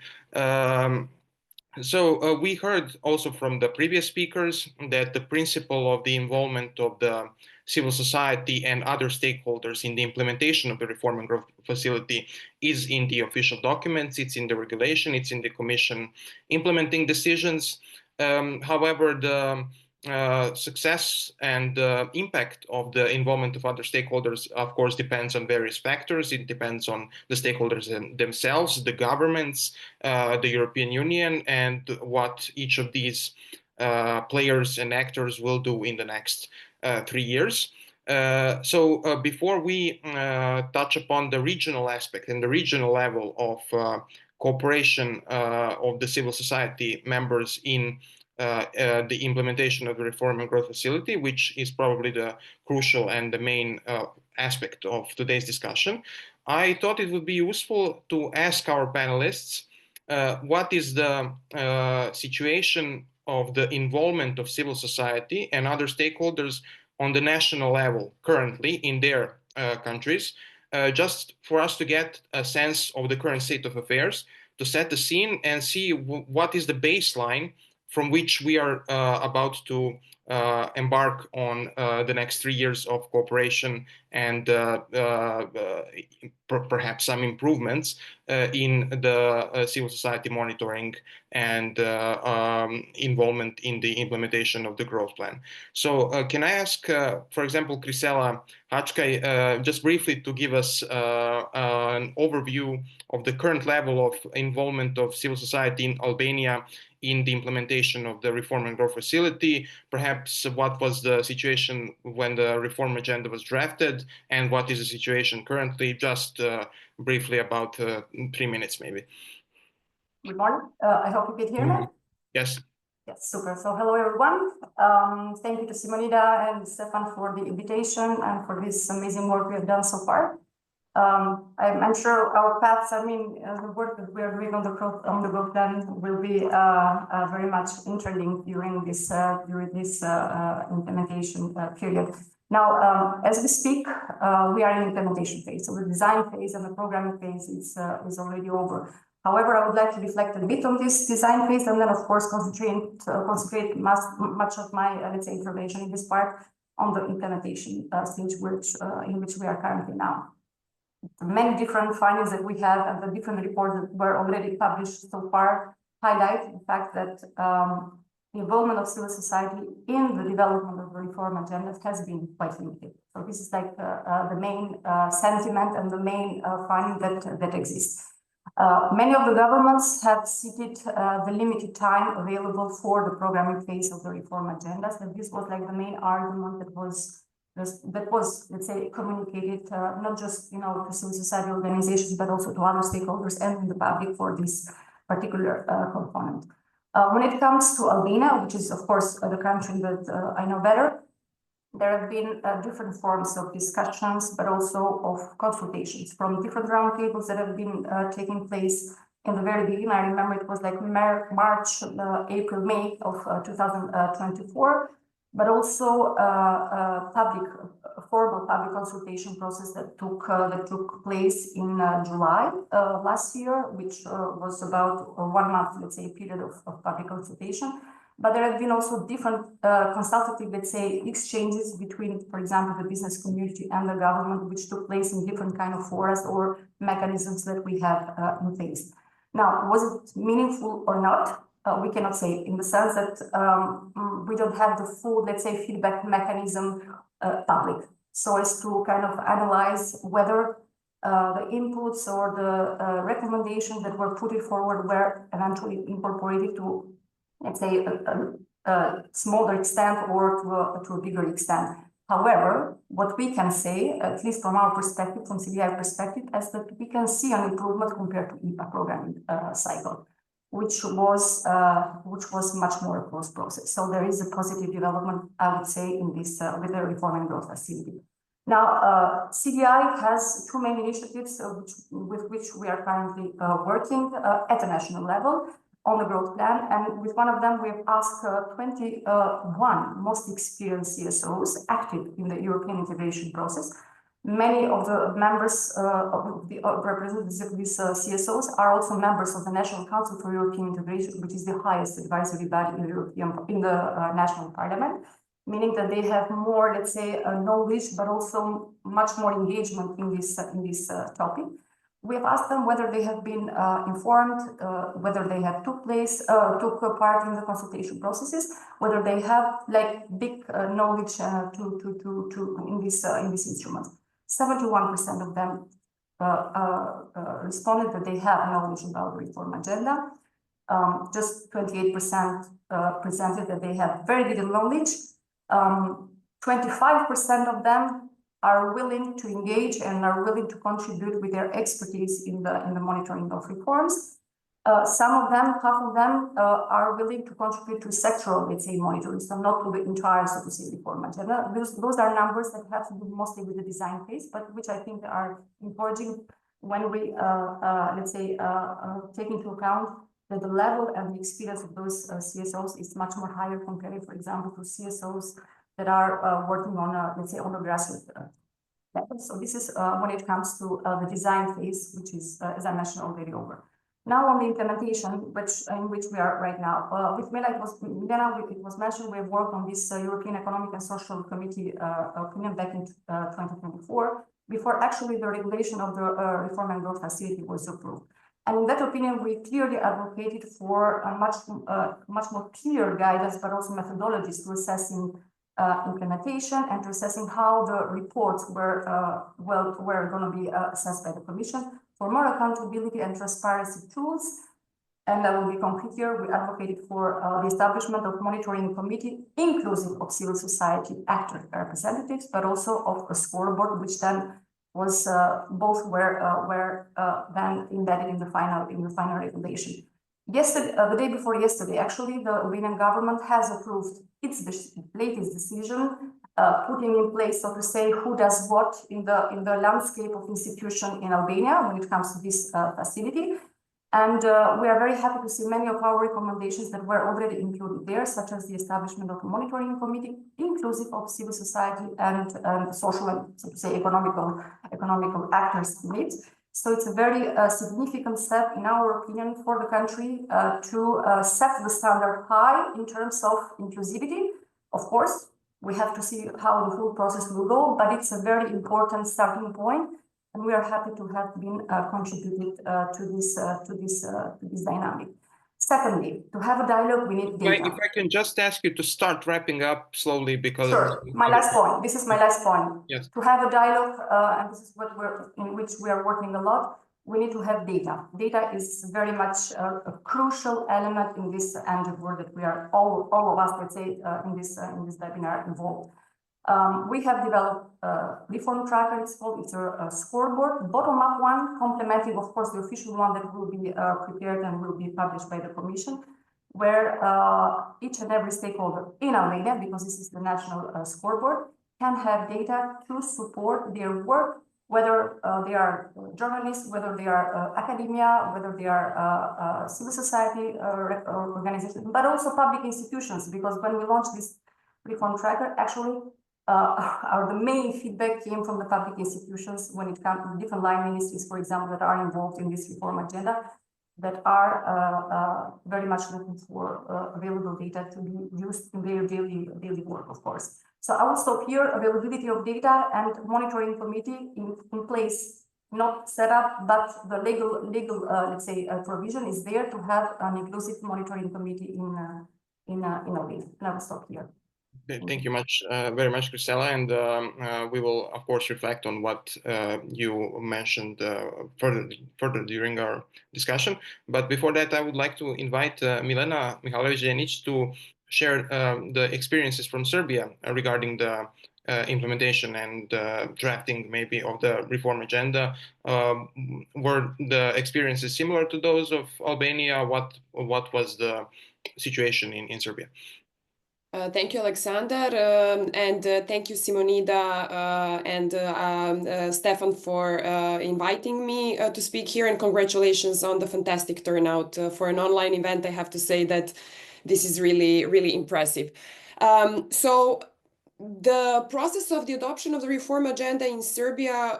So we heard also from the previous speakers that the principle of the involvement of the civil society and other stakeholders in the implementation of the Reform and Growth Facility is in the official documents, it's in the regulation, it's in the Commission implementing decisions. However, the success and impact of the involvement of other stakeholders, of course, depends on various factors. It depends on the stakeholders themselves, the governments, the European Union, and what each of these players and actors will do in the next 3 years. So before we touch upon the regional aspect and the regional level of cooperation of the civil society members in the implementation of the Reform and Growth Facility, which is probably the crucial and the main aspect of today's discussion, I thought it would be useful to ask our panelists what is the situation of the involvement of civil society and other stakeholders on the national level currently in their countries, just for us to get a sense of the current state of affairs, to set the scene and see what is the baseline from which we are about to embark on the next 3 years of cooperation and perhaps some improvements in the civil society monitoring and involvement in the implementation of the growth plan. So can I ask, for example, Krisela Hachkai, just briefly to give us an overview of the current level of involvement of civil society in Albania in the implementation of the Reform and Growth Facility, perhaps what was the situation when the reform agenda was drafted, and what is the situation currently, just briefly about 3 minutes maybe. Good morning. I hope you can hear me. Yes. Yes, super. So hello, everyone. Thank you to Simonida and Stefan for the invitation and for this amazing work we have done so far. I'm sure our paths, the work that we are doing on the growth plan will be very much interlinked during this implementation period. Now, as we speak, we are in implementation phase. So the design phase and the programming phase is already over. However, I would like to reflect a bit on this design phase and then, of course, concentrate much of my, let's say, intervention in this part on the implementation stage, in which we are currently now. The many different findings that we have and the different reports that were already published so far highlight the fact that the involvement of civil society in the development of the reform agenda has been quite limited. So this is like the main sentiment and the main finding that exists. Many of the governments have cited the limited time available for the programming phase of the reform agendas, and this was like the main argument that was, let's say, communicated not just to civil society organizations, but also to other stakeholders and in the public for this particular component. When it comes to Albania, which is of course the country that I know better, there have been different forms of discussions, but also of consultations from different roundtables that have been taking place in the very beginning. I remember it was like March, April, May of 2024, but also formal public consultation process that took place in July last year, which was about 1 month, let's say, period of public consultation. But there have been also different consultative, let's say, exchanges between, for example, the business community and the government, which took place in different kind of forums or mechanisms that we have in place. Now, was it meaningful or not? We cannot say, in the sense that we don't have the full, let's say, feedback mechanism public, so as to kind of analyze whether the inputs or the recommendations that were put forward were eventually incorporated to, let's say, a smaller extent or to a bigger extent. However, what we can say, at least from our perspective, from CDI perspective, is that we can see an improvement compared to IPA programming cycle, which was much more a closed process. So there is a positive development, I would say, in this with the Reform and Growth Facility. Now, CDI has two main initiatives with which we are currently working at the national level on the growth plan, and with one of them we have asked 21 most experienced CSOs active in the European integration process. Many of the members of the representatives of these CSOs are also members of the National Council for European Integration, which is the highest advisory body in the national parliament, meaning that they have more, let's say, knowledge, but also much more engagement in this topic. We have asked them whether they have been informed, whether they have took part in the consultation processes, whether they have like big knowledge in this instrument. 71% of them responded that they have knowledge about the reform agenda. Just 28% presented that they have very little knowledge. 25% of them are willing to engage and are willing to contribute with their expertise in the monitoring of reforms. Some of them, half of them, are willing to contribute to sectoral, let's say, monitoring, so not to the entire, so to say, reform agenda. Those are numbers that have to do mostly with the design phase, but which I think are encouraging when we, let's say, take into account that the level and the experience of those CSOs is much more higher compared, for example, to CSOs that are working on a, let's say, on a grassroots level. So this is when it comes to the design phase, which is, as I mentioned, already over. Now on the implementation, in which we are right now, with Milena, it was mentioned we have worked on this European Economic and Social Committee opinion back in 2024, before actually the regulation of the Reform and Growth Facility was approved. And in that opinion, we clearly advocated for a much more clear guidance, but also methodologies to assessing implementation and to assessing how the reports were going to be assessed by the Commission, for more accountability and transparency tools. And I will be concrete here. We advocated for the establishment of monitoring committee, inclusive of civil society actor representatives, but also of a scoreboard, which then was both were then embedded in the final regulation. Yesterday, the day before yesterday, actually, the Albanian government has approved its latest decision, putting in place, so to say, who does what in the landscape of institution in Albania when it comes to this facility. And we are very happy to see many of our recommendations that were already included there, such as the establishment of a monitoring committee, inclusive of civil society and social and, so to say, economical actors in it. So it's a very significant step, in our opinion, for the country to set the standard high in terms of inclusivity. Of course, we have to see how the full process will go, but it's a very important starting point. And we are happy to have been contributed to this dynamic. Secondly, to have a dialogue, we need data. If I can just ask you to start wrapping up slowly, because sure. My last point. This is my last point. Yes. To have a dialogue, and this is what in which we are working a lot. We need to have data. Data is very much a crucial element in this endeavor that we are all of us, let's say, in this webinar involved. We have developed a reform tracker, it's called, it's a scoreboard, bottom-up one, complementing, of course, the official one that will be prepared and will be published by the Commission, where each and every stakeholder in Albania, because this is the national scoreboard, can have data to support their work, whether they are journalists, whether they are academia, whether they are civil society organizations, but also public institutions, because when we launched this reform tracker, actually, the main feedback came from the public institutions when it comes to different line ministries, for example, that are involved in this reform agenda, that are very much looking for available data to be used in their daily work, of course. So I will stop here. Availability of data and monitoring committee in place, not set up, but the legal let's say provision is there to have an inclusive monitoring committee in Albania. And I will stop here. Thank you very much, Christella, and we will, of course, reflect on what you mentioned further during our discussion. But before that, I would like to invite Milena Mihajlović to share the experiences from Serbia regarding the implementation and drafting, maybe, of the reform agenda. Were the experiences similar to those of Albania? What was the situation in Serbia? Thank you, Alexander, and thank you, Simonida and Stefan, for inviting me to speak here, and congratulations on the fantastic turnout for an online event. I have to say that this is really, really impressive. So the process of the adoption of the reform agenda in Serbia,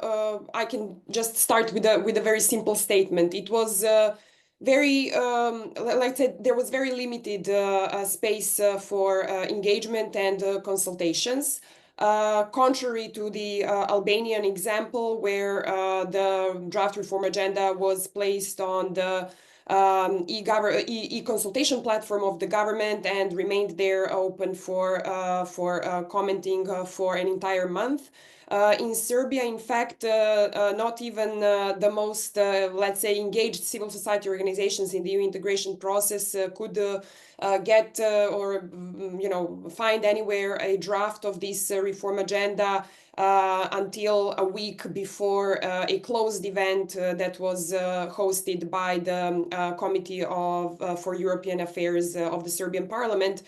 I can just start with a very simple statement. It was very, like I said, there was very limited space for engagement and consultations. Contrary to the Albanian example, where the draft reform agenda was placed on the e-consultation platform of the government and remained there open for commenting for an entire month. In Serbia, in fact, not even the most, let's say, engaged civil society organizations in the EU integration process could get or find anywhere a draft of this reform agenda until a week before a closed event that was hosted by the Committee for European Affairs of the Serbian Parliament.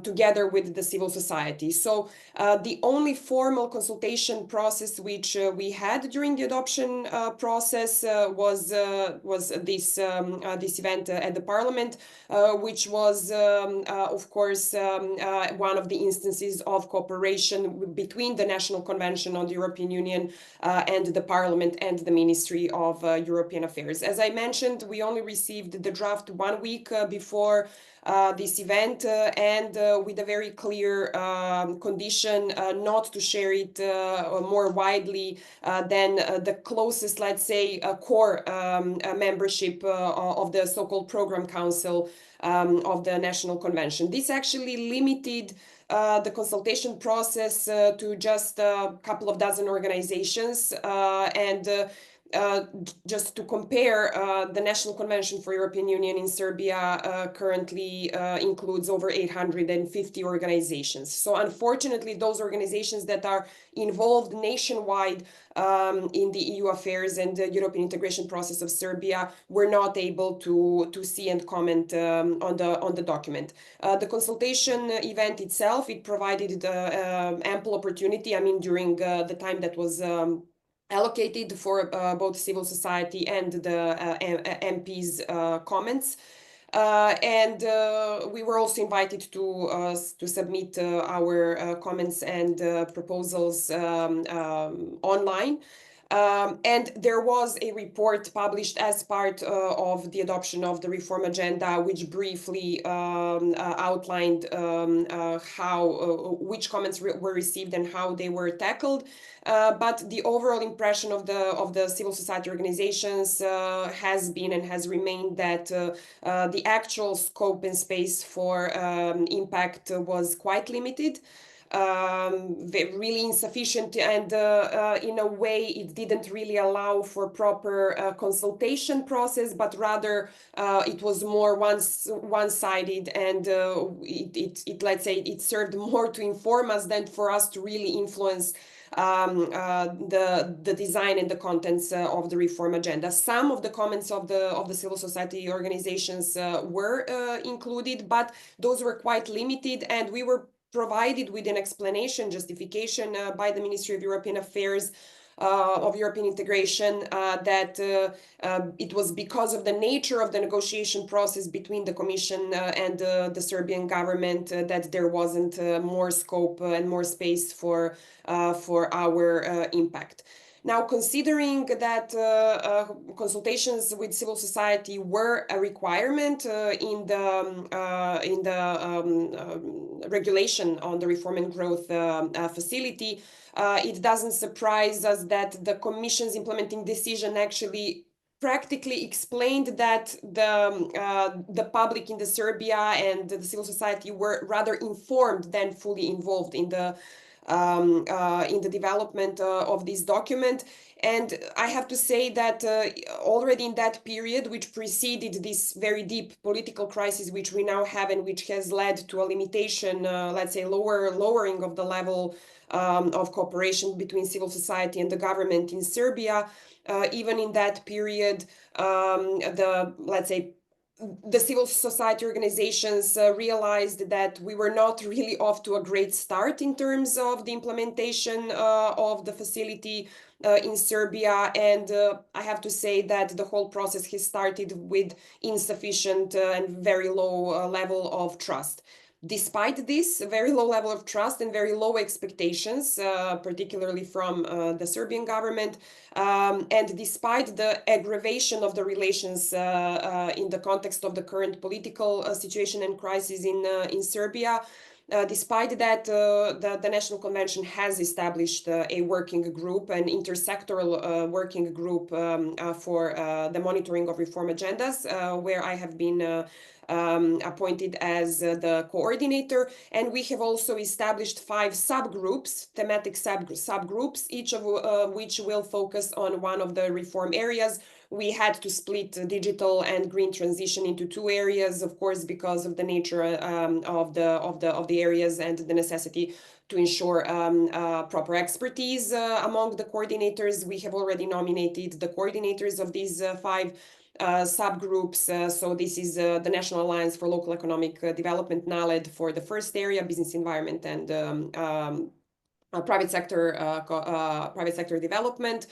together with the civil society. So the only formal consultation process which we had during the adoption process was this event at the Parliament, which was, of course, one of the instances of cooperation between the National Convention on the European Union and the Parliament and the Ministry of European Affairs. As I mentioned, we only received the draft 1 week before this event and with a very clear condition not to share it more widely than the closest, let's say, core membership of the so-called Program Council of the National Convention. This actually limited the consultation process to just a couple of dozen organizations and just to compare, the National Convention for European Union in Serbia currently includes over 850 organizations. So unfortunately, those organizations that are involved nationwide in the EU affairs and the European integration process of Serbia were not able to see and comment on the document. The consultation event itself, it provided ample opportunity, I mean, during the time that was allocated for both civil society and the MPs' comments. And we were also invited to submit our comments and proposals online. And there was a report published as part of the adoption of the reform agenda, which briefly outlined which comments were received and how they were tackled. But the overall impression of the civil society organizations has been and has remained that the actual scope and space for impact was quite limited. Really insufficient, and in a way it didn't really allow for proper consultation process, but rather it was more one-sided, and it let's say it served more to inform us than for us to really influence the design and the contents of the reform agenda. Some of the comments of the civil society organizations were included, but those were quite limited, and we were provided with an explanation, justification by the Ministry of European Affairs of European integration that it was because of the nature of the negotiation process between the Commission and the Serbian government that there wasn't more scope and more space for our impact. Now, considering that consultations with civil society were a requirement in the regulation on the Reform and Growth Facility, it doesn't surprise us that the Commission's implementing decision actually practically explained that the public in the Serbia and the civil society were rather informed than fully involved in the development of this document. And I have to say that already in that period, which preceded this very deep political crisis which we now have and which has led to a limitation, let's say lowering of the level of cooperation between civil society and the government in Serbia, even in that period, the civil society organizations realized that we were not really off to a great start in terms of the implementation of the facility in Serbia. And I have to say that the whole process has started with insufficient and very low level of trust. Despite this very low level of trust and very low expectations, particularly from the Serbian government, and despite the aggravation of the relations in the context of the current political situation and crisis in Serbia, despite that, the National Convention has established a working group, an intersectoral working group for the monitoring of reform agendas, where I have been appointed as the coordinator, and we have also established 5 subgroups, thematic subgroups, each of which will focus on one of the reform areas. We had to split digital and green transition into 2 areas, of course, because of the nature of the areas and the necessity to ensure proper expertise among the coordinators. We have already nominated the coordinators of these 5 subgroups. So this is the National Alliance for Local Economic Development, NALED, for the first area, business environment and private sector development.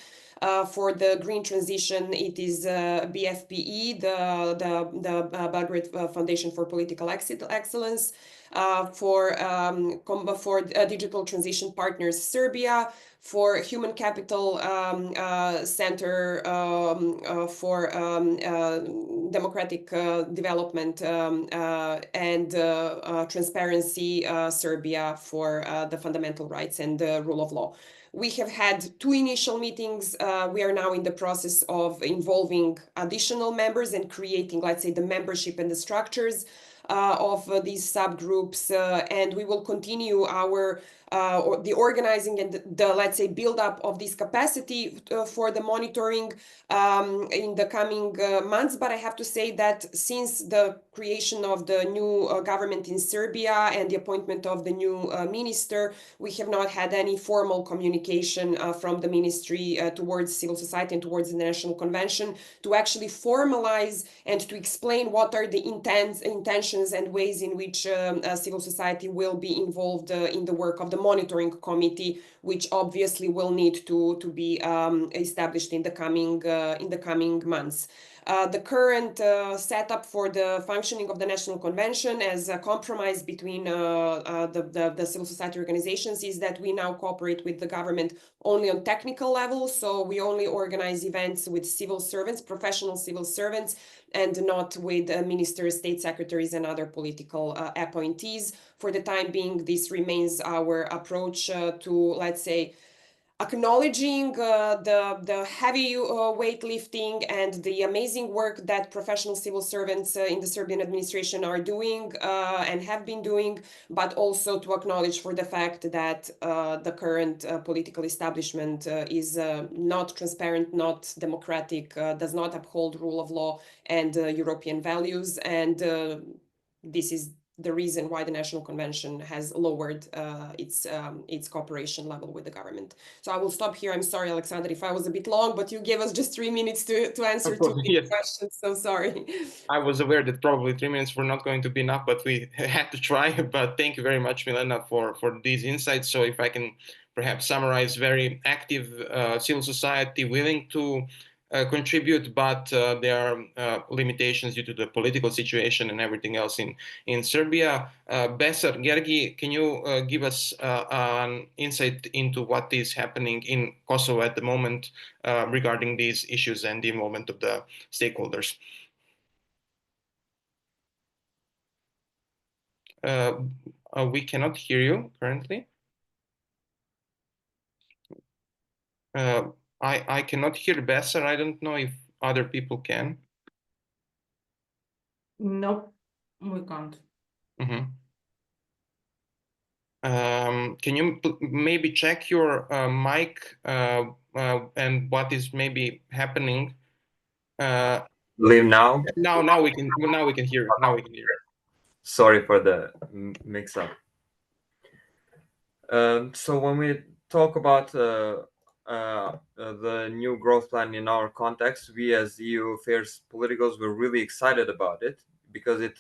For the green transition, it is BFPE, the Belgrade Foundation for Political Excellence. For Digital Transition Partners, Serbia. For Human Capital Center for Democratic Development and Transparency, Serbia, for the fundamental rights and the rule of law. We have had 2 initial meetings. We are now in the process of involving additional members and creating, let's say, the membership and the structures of these subgroups, and we will continue the organizing and the, let's say, build up of this capacity for the monitoring in the coming months. But I have to say that since the creation of the new government in Serbia and the appointment of the new minister, we have not had any formal communication from the ministry towards civil society and towards the National Convention to actually formalize and to explain what are the intentions and ways in which civil society will be involved in the work of the monitoring committee, which obviously will need to be established in the coming months. The current setup for the functioning of the National Convention as a compromise between the civil society organizations is that we now cooperate with the government only on technical level. So we only organize events with civil servants, professional civil servants, and not with ministers, state secretaries, and other political appointees. For the time being, this remains our approach to, let's say, acknowledging the heavy weightlifting and the amazing work that professional civil servants in the Serbian administration are doing and have been doing, but also to acknowledge for the fact that the current political establishment is not transparent, not democratic, does not uphold rule of law and European values. And this is the reason why the National Convention has lowered its cooperation level with the government. So I will stop here. I'm sorry, Alexander, if I was a bit long, but you gave us just 3 minutes to answer 2 Yes. questions. So sorry. I was aware that probably 3 minutes were not going to be enough, but we had to try. But thank you very much, Milena, for these insights. So if I can perhaps summarize, very active civil society, willing to contribute, but there are limitations due to the political situation and everything else in Serbia. Besar, Gergi, can you give us an insight into what is happening in Kosovo at the moment regarding these issues and the involvement of the stakeholders? We cannot hear you currently. I cannot hear Besar. I don't know if other people can. Nope, we can't. Can you maybe check your mic and what is maybe happening? Leave now. Now we can hear. Now we can hear. Sorry for the mix-up. So when we talk about the new growth plan in our context, we as EU affairs politicals were really excited about it because it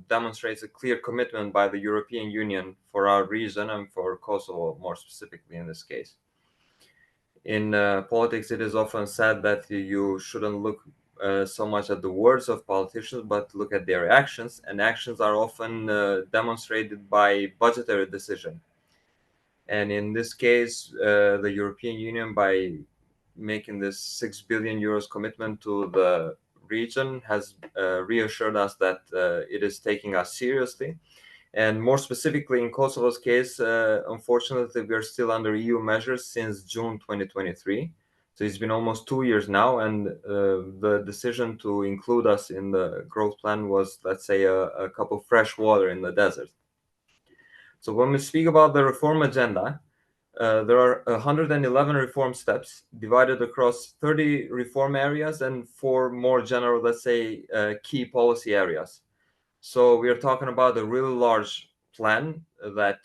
demonstrates a clear commitment by the European Union for our region and for Kosovo more specifically in this case. In politics, it is often said that you shouldn't look so much at the words of politicians, but look at their actions, and actions are often demonstrated by budgetary decision. And in this case, the European Union, by making this 6 billion euros commitment to the region, has reassured us that it is taking us seriously. And more specifically, in Kosovo's case, unfortunately, we are still under EU measures since June 2023. So it's been almost 2 years now, and the decision to include us in the growth plan was, let's say, a cup of fresh water in the desert. So when we speak about the reform agenda, there are 111 reform steps divided across 30 reform areas and 4 more general, let's say, key policy areas. So we are talking about a really large plan that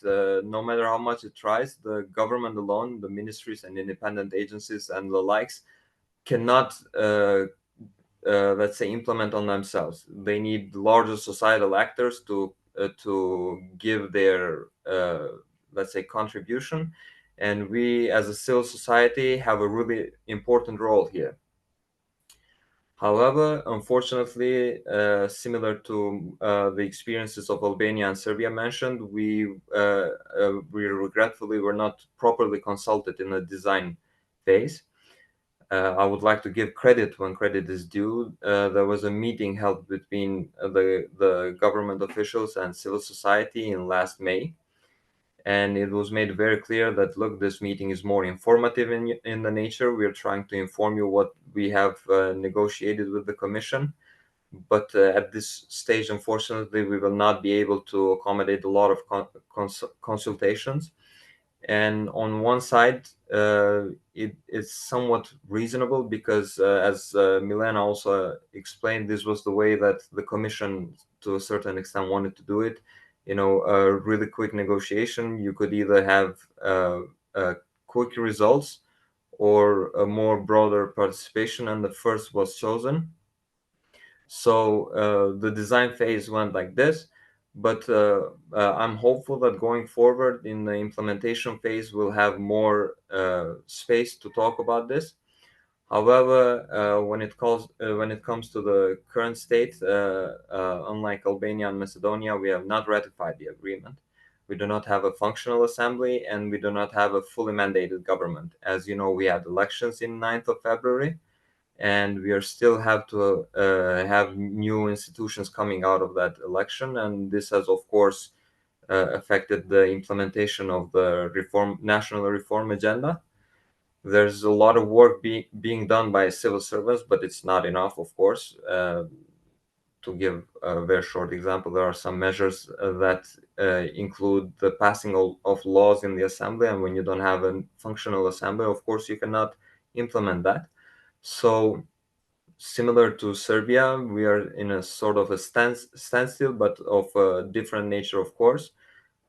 no matter how much it tries, the government alone, the ministries and independent agencies and the likes cannot let's say, implement on themselves. They need larger societal actors to give their let's say contribution, and we as a civil society have a really important role here. However, unfortunately, similar to the experiences of Albania and Serbia mentioned, we regretfully were not properly consulted in the design phase. I would like to give credit when credit is due. There was a meeting held between the government officials and civil society in last May. And it was made very clear that, look, this meeting is more informative in the nature. We are trying to inform you what we have negotiated with the Commission. But at this stage, unfortunately, we will not be able to accommodate a lot of consultations. And on one side, it is somewhat reasonable because, as Milena also explained, this was the way that the Commission, to a certain extent, wanted to do it. You know, a really quick negotiation. You could either have quick results or a more broader participation, and the first was chosen. So the design phase went like this, but I'm hopeful that going forward in the implementation phase, we'll have more space to talk about this. However, when it comes to the current state, unlike Albania and Macedonia, we have not ratified the agreement. We do not have a functional assembly, and we do not have a fully mandated government. As you know, we had elections in 9th of February, and we are still have to have new institutions coming out of that election, and this has, of course, affected the implementation of the national reform agenda. There's a lot of work being done by civil servants, but it's not enough, of course. To give a very short example, there are some measures that include the passing of laws in the assembly, and when you don't have a functional assembly, of course, you cannot implement that. So, similar to Serbia, we are in a sort of a standstill, but of a different nature, of course.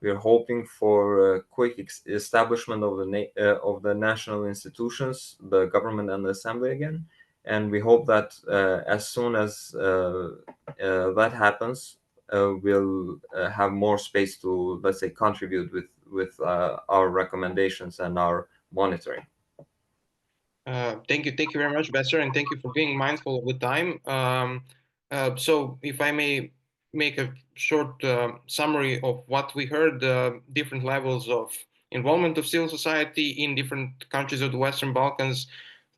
We are hoping for a quick establishment of the national institutions, the government and the assembly again, and we hope that as soon as that happens, we'll have more space to, let's say, contribute with our recommendations and our monitoring. Thank you very much, Besser, and thank you for being mindful of the time. So if I may make a short summary of what we heard, different levels of involvement of civil society in different countries of the Western Balkans.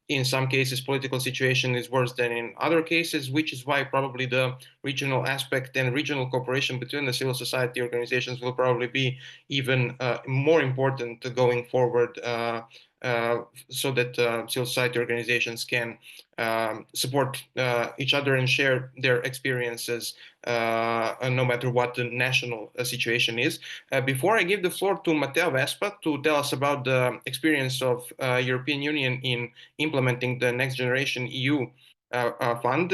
In some cases, political situation is worse than in other cases, which is why probably the regional aspect and regional cooperation between the civil society organizations will probably be even more important going forward, so that civil society organizations can support each other and share their experiences, no matter what the national situation is. Before I give the floor to Matteo Vespa to tell us about the experience of European Union in implementing the Next Generation EU fund,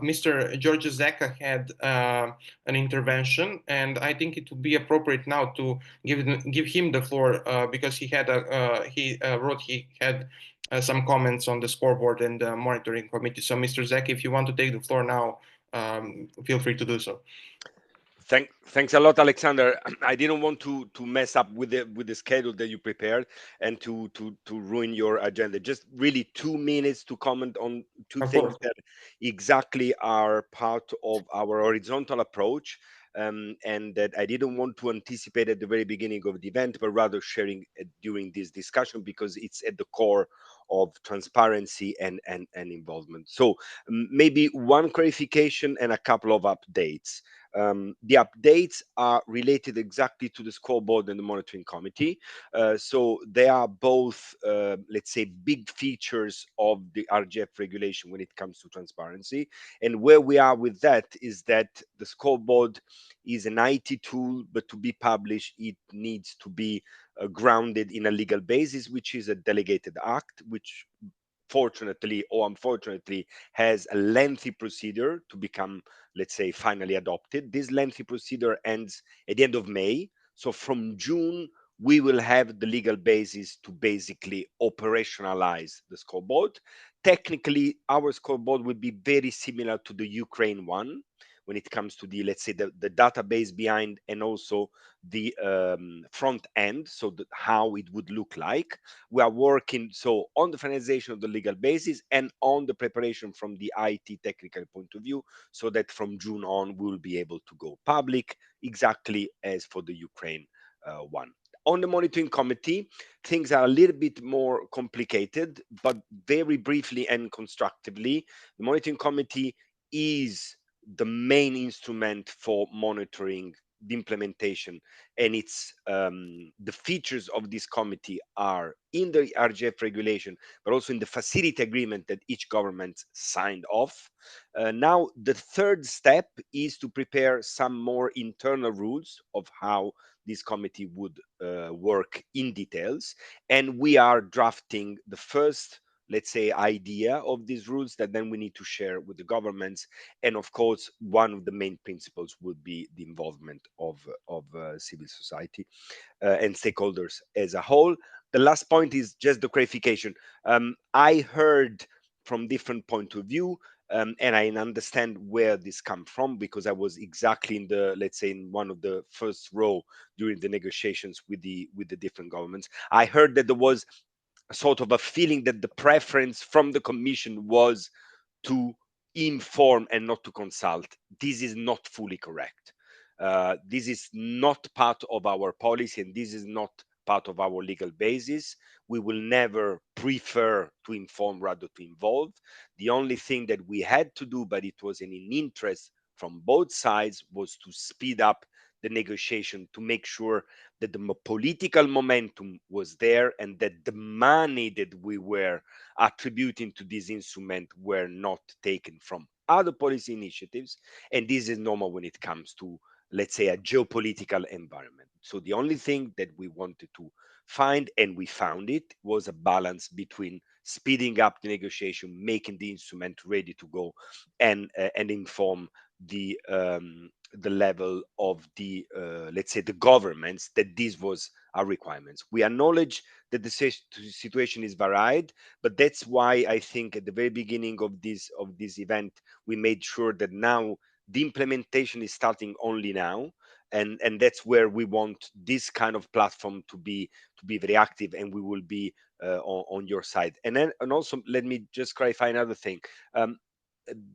Mr. George Zeka had an intervention, and I think it would be appropriate now to give him the floor because he had some comments on the scoreboard and the monitoring committee. So, Mr. Zeka, if you want to take the floor now, feel free to do so. Thanks a lot, Alexander. I didn't want to mess up with the schedule that you prepared and to ruin your agenda. Just really 2 minutes to comment on two things that exactly are part of our horizontal approach, and that I didn't want to anticipate at the very beginning of the event, but rather sharing during this discussion because it's at the core of transparency and involvement. So maybe one clarification and a couple of updates. The updates are related exactly to the scoreboard and the monitoring committee. So they are both, let's say, big features of the RGF regulation when it comes to transparency. And where we are with that is that the scoreboard is an IT tool, but to be published, it needs to be grounded in a legal basis, which is a delegated act, which fortunately or unfortunately has a lengthy procedure to become, let's say, finally adopted. This lengthy procedure ends at the end of May. So from June, we will have the legal basis to basically operationalize the scoreboard. Technically, our scoreboard will be very similar to the Ukraine one when it comes to the, let's say, the database behind and also the front end, so how it would look like. We are working so on the finalization of the legal basis and on the preparation from the IT technical point of view, so that from June on we will be able to go public, exactly as for the Ukraine one. On the monitoring committee, things are a little bit more complicated, but very briefly and constructively, the monitoring committee is the main instrument for monitoring the implementation, and it's the features of this committee are in the RGF regulation, but also in the facility agreement that each government signed off. Now, the third step is to prepare some more internal rules of how this committee would work in details, and we are drafting the first, let's say, idea of these rules that then we need to share with the governments. And of course, one of the main principles would be the involvement of civil society and stakeholders as a whole. The last point is just the clarification. I heard from different point of view, and I understand where this comes from, because I was exactly in the, let's say, in one of the first row during the negotiations with the different governments. I heard that there was sort of a feeling that the preference from the Commission was to inform and not to consult. This is not fully correct. This is not part of our policy, and this is not part of our legal basis. We will never prefer to inform rather to involve. The only thing that we had to do, but it was in interest from both sides, was to speed up the negotiation to make sure that the political momentum was there and that the money that we were attributing to this instrument were not taken from other policy initiatives. And this is normal when it comes to, let's say, a geopolitical environment. So the only thing that we wanted to find, and we found it, was a balance between speeding up the negotiation, making the instrument ready to go, and inform the level of the let's say the governments that this was our requirements. We acknowledge that the situation is varied, but that's why I think at the very beginning of this event we made sure that now the implementation is starting only now, and that's where we want this kind of platform to be very active, and we will be on your side. And also let me just clarify another thing.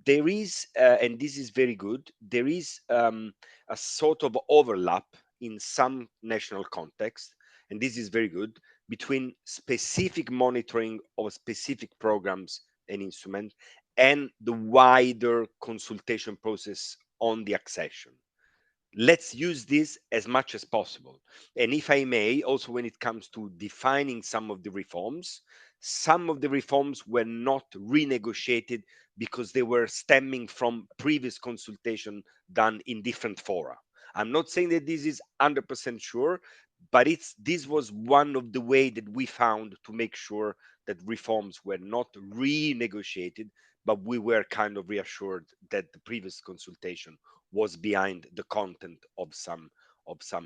There is, and this is very good, there is a sort of overlap in some national context, and this is very good, between specific monitoring of specific programs and instruments and the wider consultation process on the accession. Let's use this as much as possible. And if I may, also when it comes to defining some of the reforms were not renegotiated because they were stemming from previous consultation done in different fora. I'm not saying that this is 100% sure, but this was one of the way that we found to make sure that reforms were not renegotiated, but we were kind of reassured that the previous consultation was behind the content of some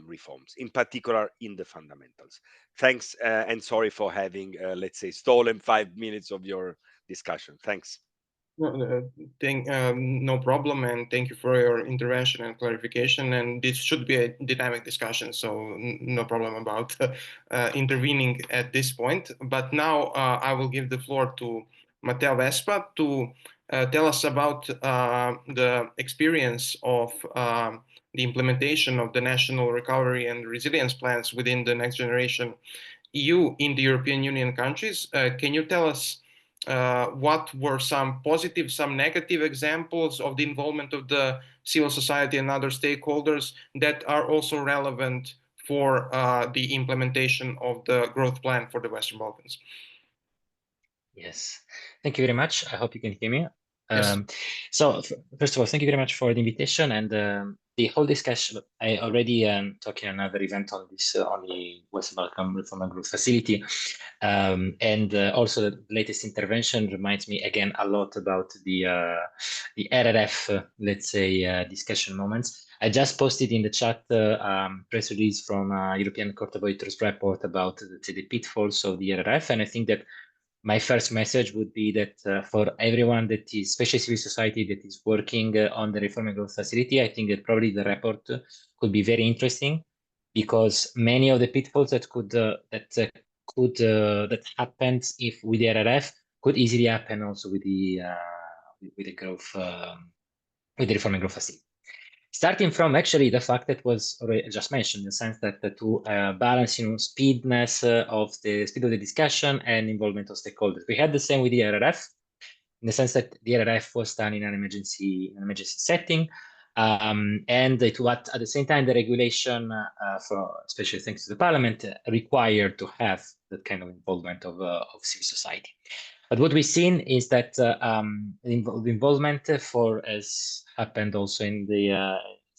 reforms, in particular in the fundamentals. Thanks, and sorry for having, let's say, stolen 5 minutes of your discussion. Thanks. No problem, and thank you for your intervention and clarification. And this should be a dynamic discussion, so no problem about intervening at this point. But now I will give the floor to Mateo Vespa to tell us about the experience of the implementation of the national recovery and resilience plans within the Next Generation EU in the European Union countries. Can you tell us what were some positive, some negative examples of the involvement of the civil society and other stakeholders that are also relevant for the implementation of the growth plan for the Western Balkans? Yes, thank you very much. I hope you can hear me. Yes. So first of all, thank you very much for the invitation and the whole discussion. I already talked in another event on this on the Western Balkan Reform and Growth Facility, and also the latest intervention reminds me again a lot about the RRF, let's say, discussion moments. I just posted in the chat press release from European Court of Auditors report about the pitfalls of the RRF, and I think that my first message would be that for everyone that is, especially civil society, that is working on the Reform and Growth Facility, I think that probably the report could be very interesting, because many of the pitfalls that that happened if with the RRF could easily happen also with the growth with the Reform and Growth Facility. Starting from actually the fact that was already just mentioned, in the sense that to balance, speedness of the speed of the discussion and involvement of stakeholders. We had the same with the RRF, in the sense that the RRF was done in an emergency setting, and at the same time the regulation, especially thanks to the Parliament, required to have that kind of involvement of civil society. But what we've seen is that the involvement as happened also in the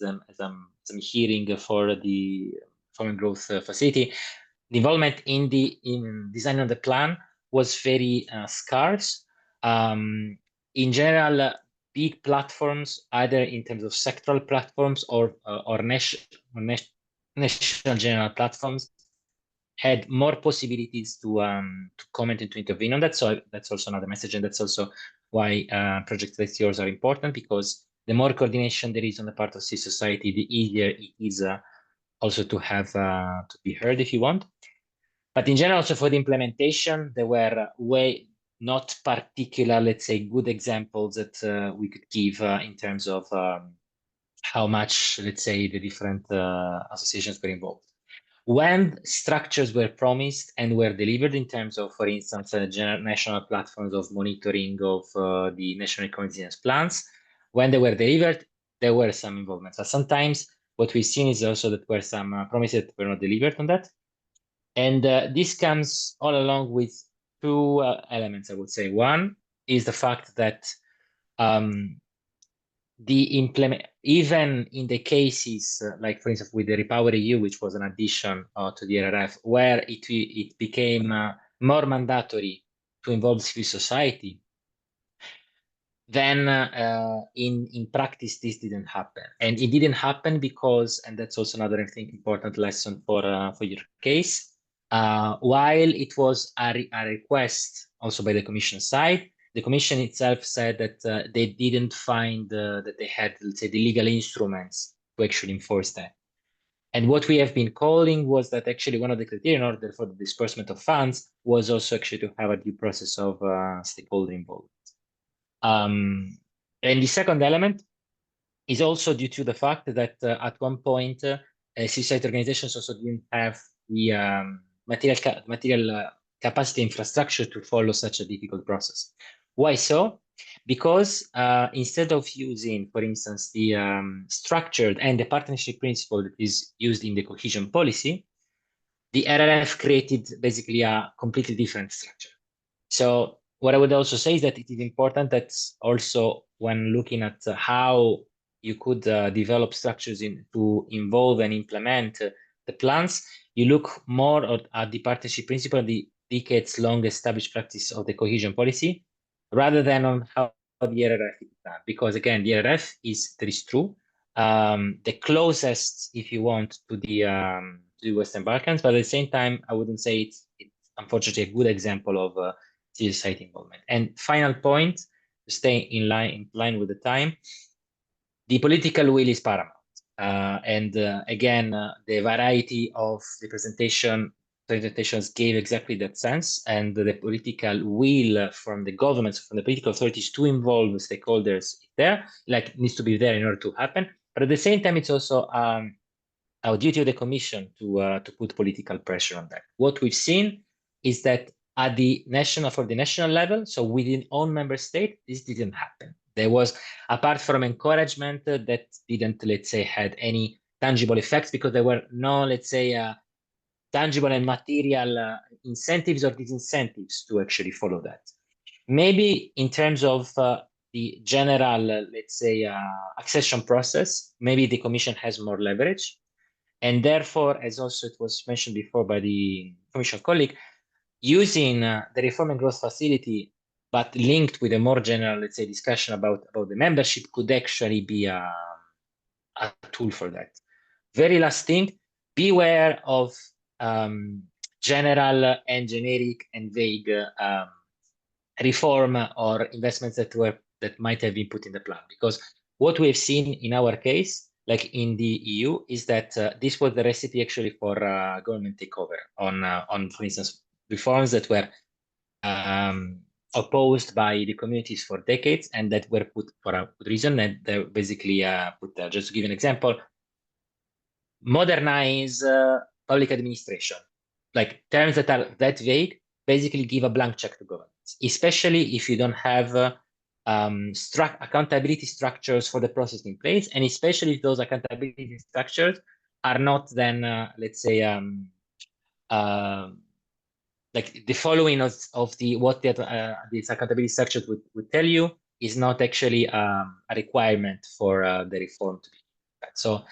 as I'm hearing for the Reform and Growth Facility, the involvement in design of the plan was very scarce. In general, big platforms, either in terms of sectoral platforms or national general platforms, had more possibilities to comment and to intervene on that. So that's also another message, and that's also why projects like yours are important, because the more coordination there is on the part of civil society, the easier it is also to have to be heard if you want. But in general, also for the implementation, there were not particular, let's say, good examples that we could give in terms of how much, let's say, the different associations were involved. When structures were promised and were delivered in terms of, for instance, national platforms of monitoring of the national resilience plans, when they were delivered, there were some involvements. But sometimes what we've seen is also that there were some promises that were not delivered on that. And this comes all along with two elements, I would say. One is the fact that even in the cases like, for instance, with the Repower EU, which was an addition to the RRF, where it became more mandatory to involve civil society, then in practice this didn't happen, and it didn't happen because, and that's also another, I think, important lesson for your case. While it was a request also by the Commission side, the Commission itself said that they didn't find that they had, let's say, the legal instruments to actually enforce that. And what we have been calling was that actually one of the criteria in order for the disbursement of funds was also actually to have a due process of stakeholder involvement. And the second element is also due to the fact that at one point, civil society organizations also didn't have the material capacity infrastructure to follow such a difficult process. Why so? Because instead of using, for instance, the structured and the partnership principle that is used in the cohesion policy, the RRF created basically a completely different structure. So what I would also say is that it is important that also when looking at how you could develop structures to involve and implement the plans, you look more at the partnership principle, the decades-long established practice of the cohesion policy, rather than on how the RRF is done. Because again, the RRF is true, the closest, if you want, to the Western Balkans, but at the same time, I wouldn't say it's unfortunately a good example of civil society involvement. And final point, to stay in line with the time, the political will is paramount. Again, the variety of the presentations gave exactly that sense, and the political will from the governments, from the political authorities to involve the stakeholders there, needs to be there in order to happen. But at the same time, it's also our duty of the Commission to put political pressure on that. What we've seen is that for the national level, so within own member state, this didn't happen. There was, apart from encouragement, that didn't, let's say, had any tangible effects, because there were no, let's say, tangible and material incentives or disincentives to actually follow that. Maybe in terms of the the general, let's say, accession process, maybe the Commission has more leverage. And therefore, as also it was mentioned before by the Commission colleague, using the Reform and Growth Facility, but linked with a more general, let's say, discussion about the membership could actually be a tool for that. Very last thing, beware of general and generic and vague reform or investments that might have been put in the plan. Because what we have seen in our case, like in the EU, is that this was the recipe actually for government takeover on, for instance, reforms that were opposed by the communities for decades and that were put for a good reason. And they basically put, just to give an example, modernize public administration, like terms that are that vague, basically give a blank check to governments, especially if you don't have accountability structures for the process in place, and especially if those accountability structures are not then, let's say, like the following of what these accountability structures would tell you is not actually a requirement for the reform to be done. So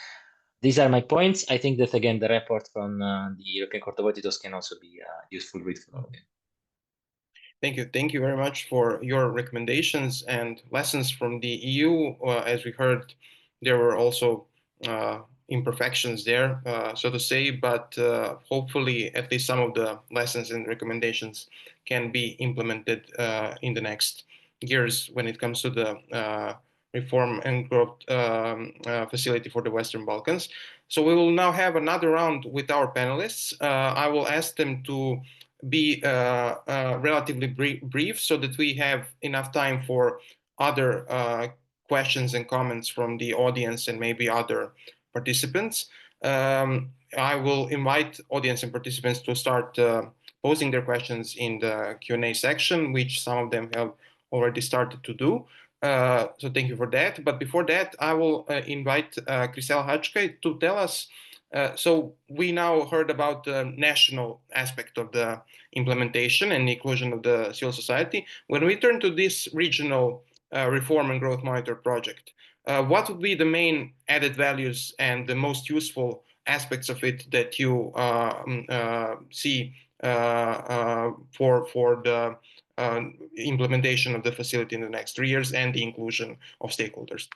these are my points. I think that, again, the report from the European Court of Auditors can also be a useful read for all of you. Thank you. Thank you very much for your recommendations and lessons from the EU. As we heard, there were also imperfections there, so to say, but hopefully at least some of the lessons and recommendations can be implemented in the next years when it comes to the Reform and Growth Facility for the Western Balkans. So we will now have another round with our panelists. I will ask them to be relatively brief so that we have enough time for other questions and comments from the audience and maybe other participants. I will invite audience and participants to start posing their questions in the Q&A section, which some of them have already started to do. So thank you for that. But before that, I will invite Krisela Hachka to tell us. So we now heard about the national aspect of the implementation and inclusion of the civil society. When we turn to this regional Reform and Growth Monitor project, what would be the main added values and the most useful aspects of it that you see for the implementation of the facility in the next 3 years and the inclusion of stakeholders?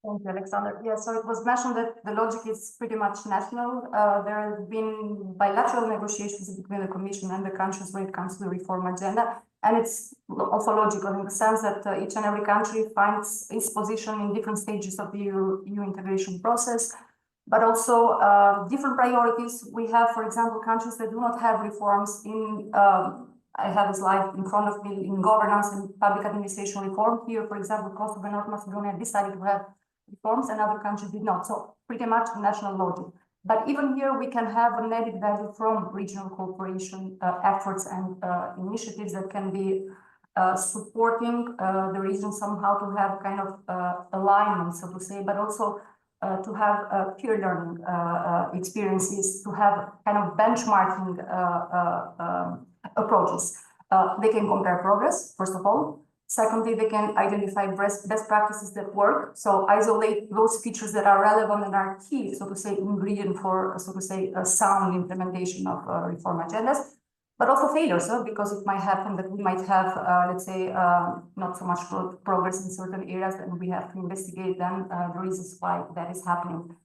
Thank you, Alexander. Yeah, so it was mentioned that the logic is pretty much national. There have been bilateral negotiations between the Commission and the countries when it comes to the reform agenda. And it's also logical in the sense that each and every country finds its position in different stages of the EU integration process, but also different priorities. We have, for example, countries that do not have reforms in, I have a slide in front of me, in governance and public administration reform. Here, for example, Kosovo and North Macedonia decided to have reforms and other countries did not. So pretty much national logic. But even here, we can have an added value from regional cooperation efforts and initiatives that can be supporting the region somehow to have kind of alignment, so to say, but also to have peer learning experiences, to have kind of benchmarking approaches. They can compare progress, first of all. Secondly, they can identify best practices that work. So isolate those features that are relevant and are key, so to say, ingredient for, so to say, a sound implementation of reform agendas, but also failures, because it might happen that we might have, let's say, not so much progress in certain areas, and we have to investigate then the reasons why that is happening.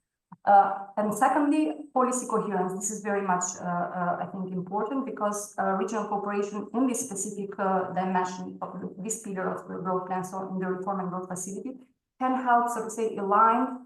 And secondly, policy coherence. This is very much, I think, important because regional cooperation in this specific dimension of this pillar of the growth plan, so in the Reform and Growth Facility, can help, so to say, align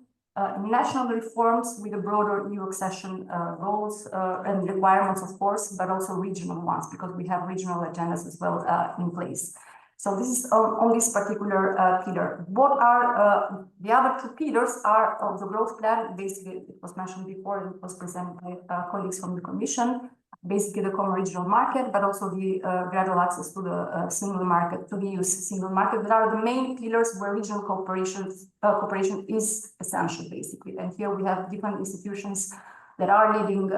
national reforms with the broader EU accession goals and requirements, of course, but also regional ones, because we have regional agendas as well in place. So this is on this particular pillar. What are the other two pillars are of the growth plan? Basically, it was mentioned before and it was presented by colleagues from the Commission. Basically, the common regional market, but also the gradual access to the single market, to the EU single market. That are the main pillars where regional cooperation is essential, basically. And here we have different institutions that are leading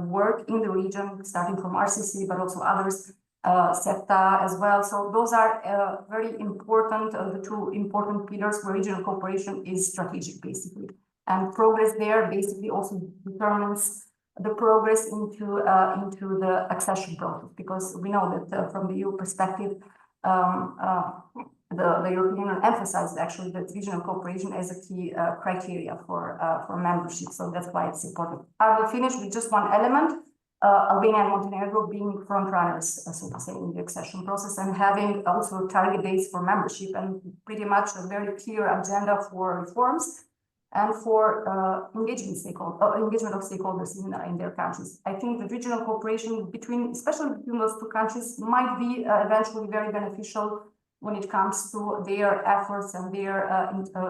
work in the region, starting from RCC, but also others, SEPTA as well. So those are very important, the two important pillars where regional cooperation is strategic, basically. And progress there basically also determines the progress into the accession process, because we know that from the EU perspective, the European Union emphasizes actually that regional cooperation as a key criteria for membership. So that's why it's important. I will finish with just one element. Albania and Montenegro being front runners, so to say, in the accession process, and having also target dates for membership and pretty much a very clear agenda for reforms and for engagement of stakeholders in their countries. I think the regional cooperation especially between those two countries, might be eventually very beneficial when it comes to their efforts and their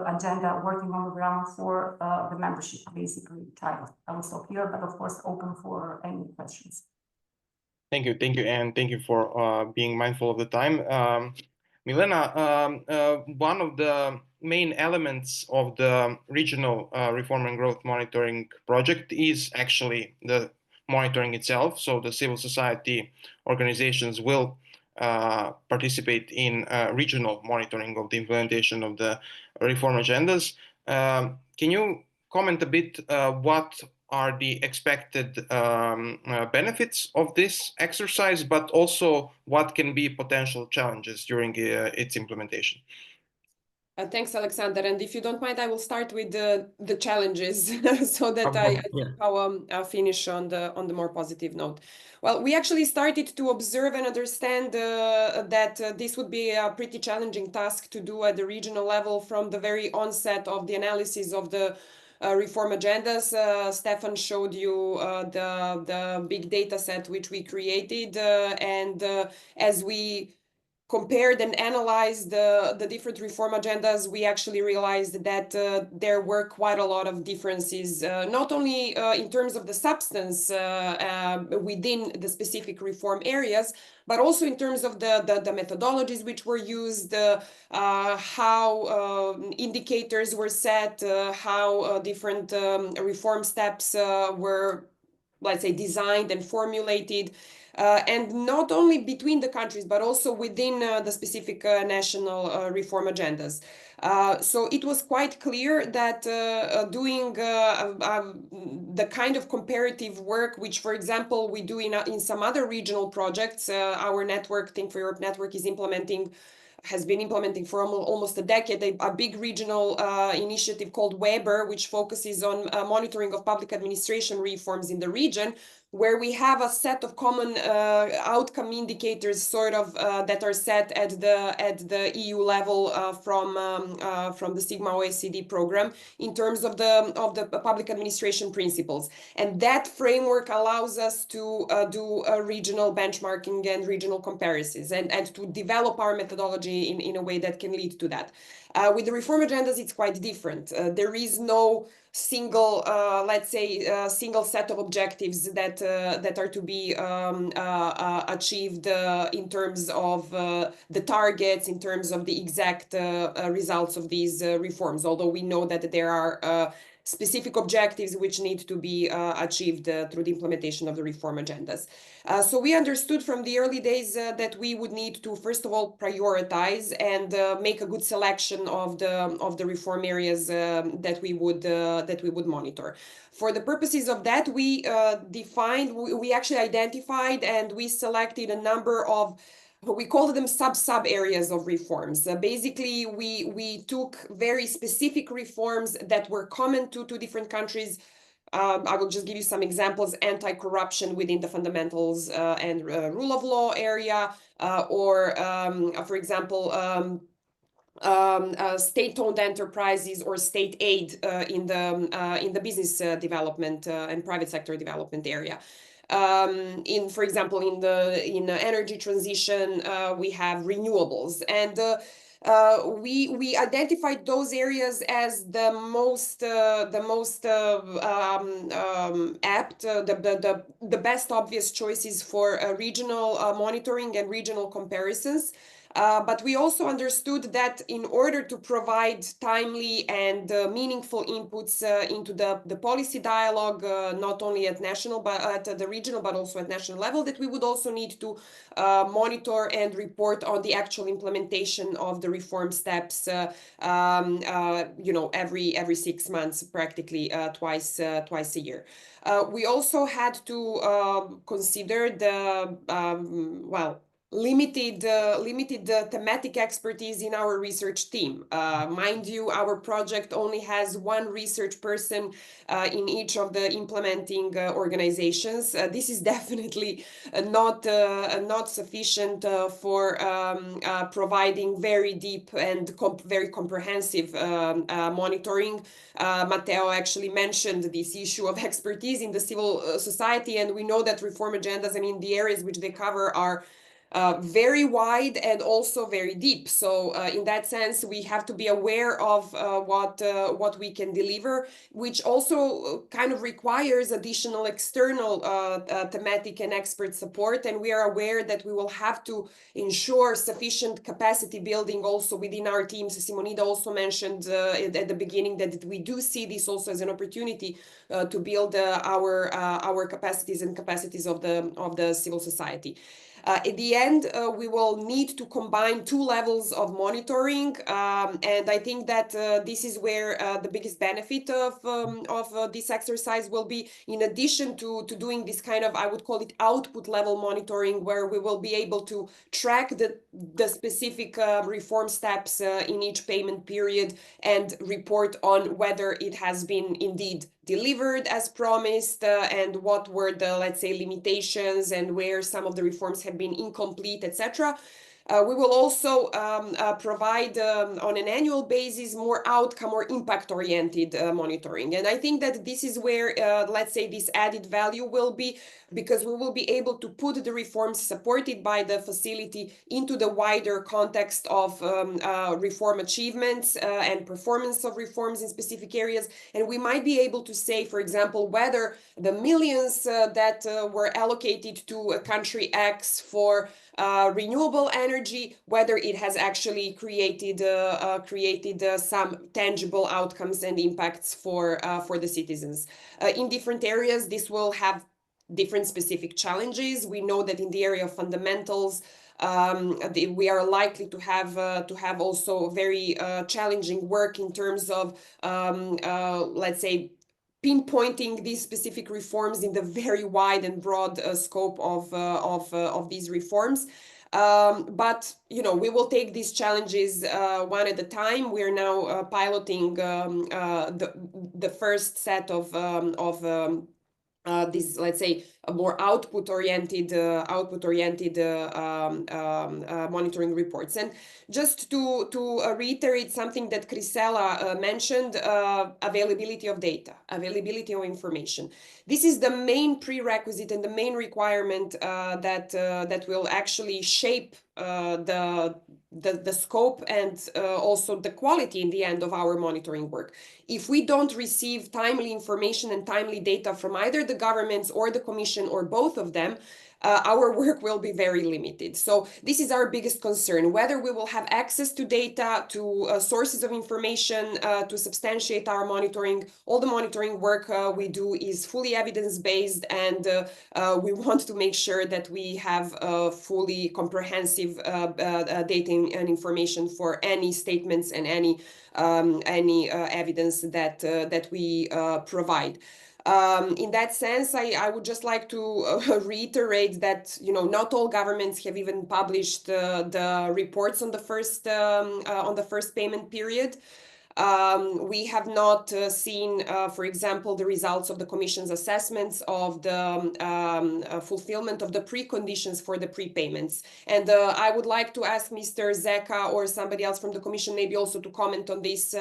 agenda working on the ground for the membership, basically. I will stop here, but of course open for any questions. Thank you, and thank you for being mindful of the time. Milena, one of the main elements of the regional reform and growth monitoring project is actually the monitoring itself. So the civil society organizations will participate in regional monitoring of the implementation of the reform agendas. Can you comment a bit what are the expected benefits of this exercise, but also what can be potential challenges during its implementation? Thanks, Alexander. And if you don't mind, I will start with the challenges so that I'll finish on the more positive note. Well, we actually started to observe and understand that this would be a pretty challenging task to do at the regional level from the very onset of the analysis of the reform agendas. Stefan showed you the big data set which we created, and as we compared and analyzed the different reform agendas, we actually realized that there were quite a lot of differences, not only in terms of the substance within the specific reform areas, but also in terms of the methodologies which were used, how indicators were set, how different reform steps were, let's say, designed and formulated. And not only between the countries, but also within the specific national reform agendas. So it was quite clear that doing the kind of comparative work, which, for example, we do in some other regional projects, our network, Think for Europe network, has been implementing for almost a decade, a big regional initiative called Weber, which focuses on monitoring of public administration reforms in the region, where we have a set of common outcome indicators sort of that are set at the EU level from the Sigma OECD program in terms of the public administration principles. And that framework allows us to do regional benchmarking and regional comparisons and to develop our methodology in a way that can lead to that. With the reform agendas, it's quite different. There is no single, let's say, single set of objectives that are to be achieved in terms of the targets, in terms of the exact results of these reforms, although we know that there are specific objectives which need to be achieved through the implementation of the reform agendas. So we understood from the early days that we would need to, first of all, prioritize and make a good selection of the reform areas that we would monitor. For the purposes of that, we actually identified and we selected a number of, we call them sub areas of reforms. Basically, we took very specific reforms that were common to different countries. I will just give you some examples: anti-corruption within the fundamentals and rule of law area, or for example, state-owned enterprises or state aid in the business development and private sector development area. For example, in energy transition, we have renewables, and we identified those areas as the most apt, the best obvious choices for regional monitoring and regional comparisons. But we also understood that in order to provide timely and meaningful inputs into the policy dialogue, not only at national, but at the regional, but also at national level, that we would also need to monitor and report on the actual implementation of the reform steps, every 6 months, practically twice a year. We also had to consider the limited thematic expertise in our research team. Mind you, our project only has one research person in each of the implementing organizations. This is definitely not sufficient for providing very deep and very comprehensive monitoring. Matteo actually mentioned this issue of expertise in the civil society, and we know that reform agendas, the areas which they cover are very wide and also very deep. So in that sense, we have to be aware of what we can deliver, which also kind of requires additional external thematic and expert support. And we are aware that we will have to ensure sufficient capacity building also within our teams. Simonida also mentioned at the beginning that we do see this also as an opportunity to build our capacities and capacities of the civil society. At the end, we will need to combine two levels of monitoring, and I think that this is where the biggest benefit of this exercise will be, in addition to doing this kind of, I would call it output level monitoring, where we will be able to track the specific reform steps in each payment period and report on whether it has been indeed delivered as promised, and what were the, let's say, limitations and where some of the reforms have been incomplete, etc. We will also provide on an annual basis more outcome or impact-oriented monitoring. And I think that this is where, let's say, this added value will be, because we will be able to put the reforms supported by the facility into the wider context of reform achievements and performance of reforms in specific areas. And we might be able to say, for example, whether the millions that were allocated to a country X for renewable energy, whether it has actually created some tangible outcomes and impacts for the citizens. In different areas, this will have different specific challenges. We know that in the area of fundamentals, we are likely to have also very challenging work in terms of, let's say, pinpointing these specific reforms in the very wide and broad scope of these reforms. But we will take these challenges one at a time. We are now piloting the first set of these, let's say, a more output-oriented monitoring reports. And just to reiterate something that Crisela mentioned, availability of data, availability of information. This is the main prerequisite and the main requirement that will actually shape the scope and also the quality in the end of our monitoring work. If we don't receive timely information and timely data from either the governments or the Commission or both of them, our work will be very limited. So this is our biggest concern, whether we will have access to data, to sources of information to substantiate our monitoring. All the monitoring work we do is fully evidence-based, and we want to make sure that we have fully comprehensive data and information for any statements and any evidence that we provide. In that sense, I would just like to reiterate that not all governments have even published the reports on the first payment period. We have not seen, for example, the results of the Commission's assessments of the fulfillment of the preconditions for the prepayments. And I would like to ask Mr. Zeka or somebody else from the Commission maybe also to comment on this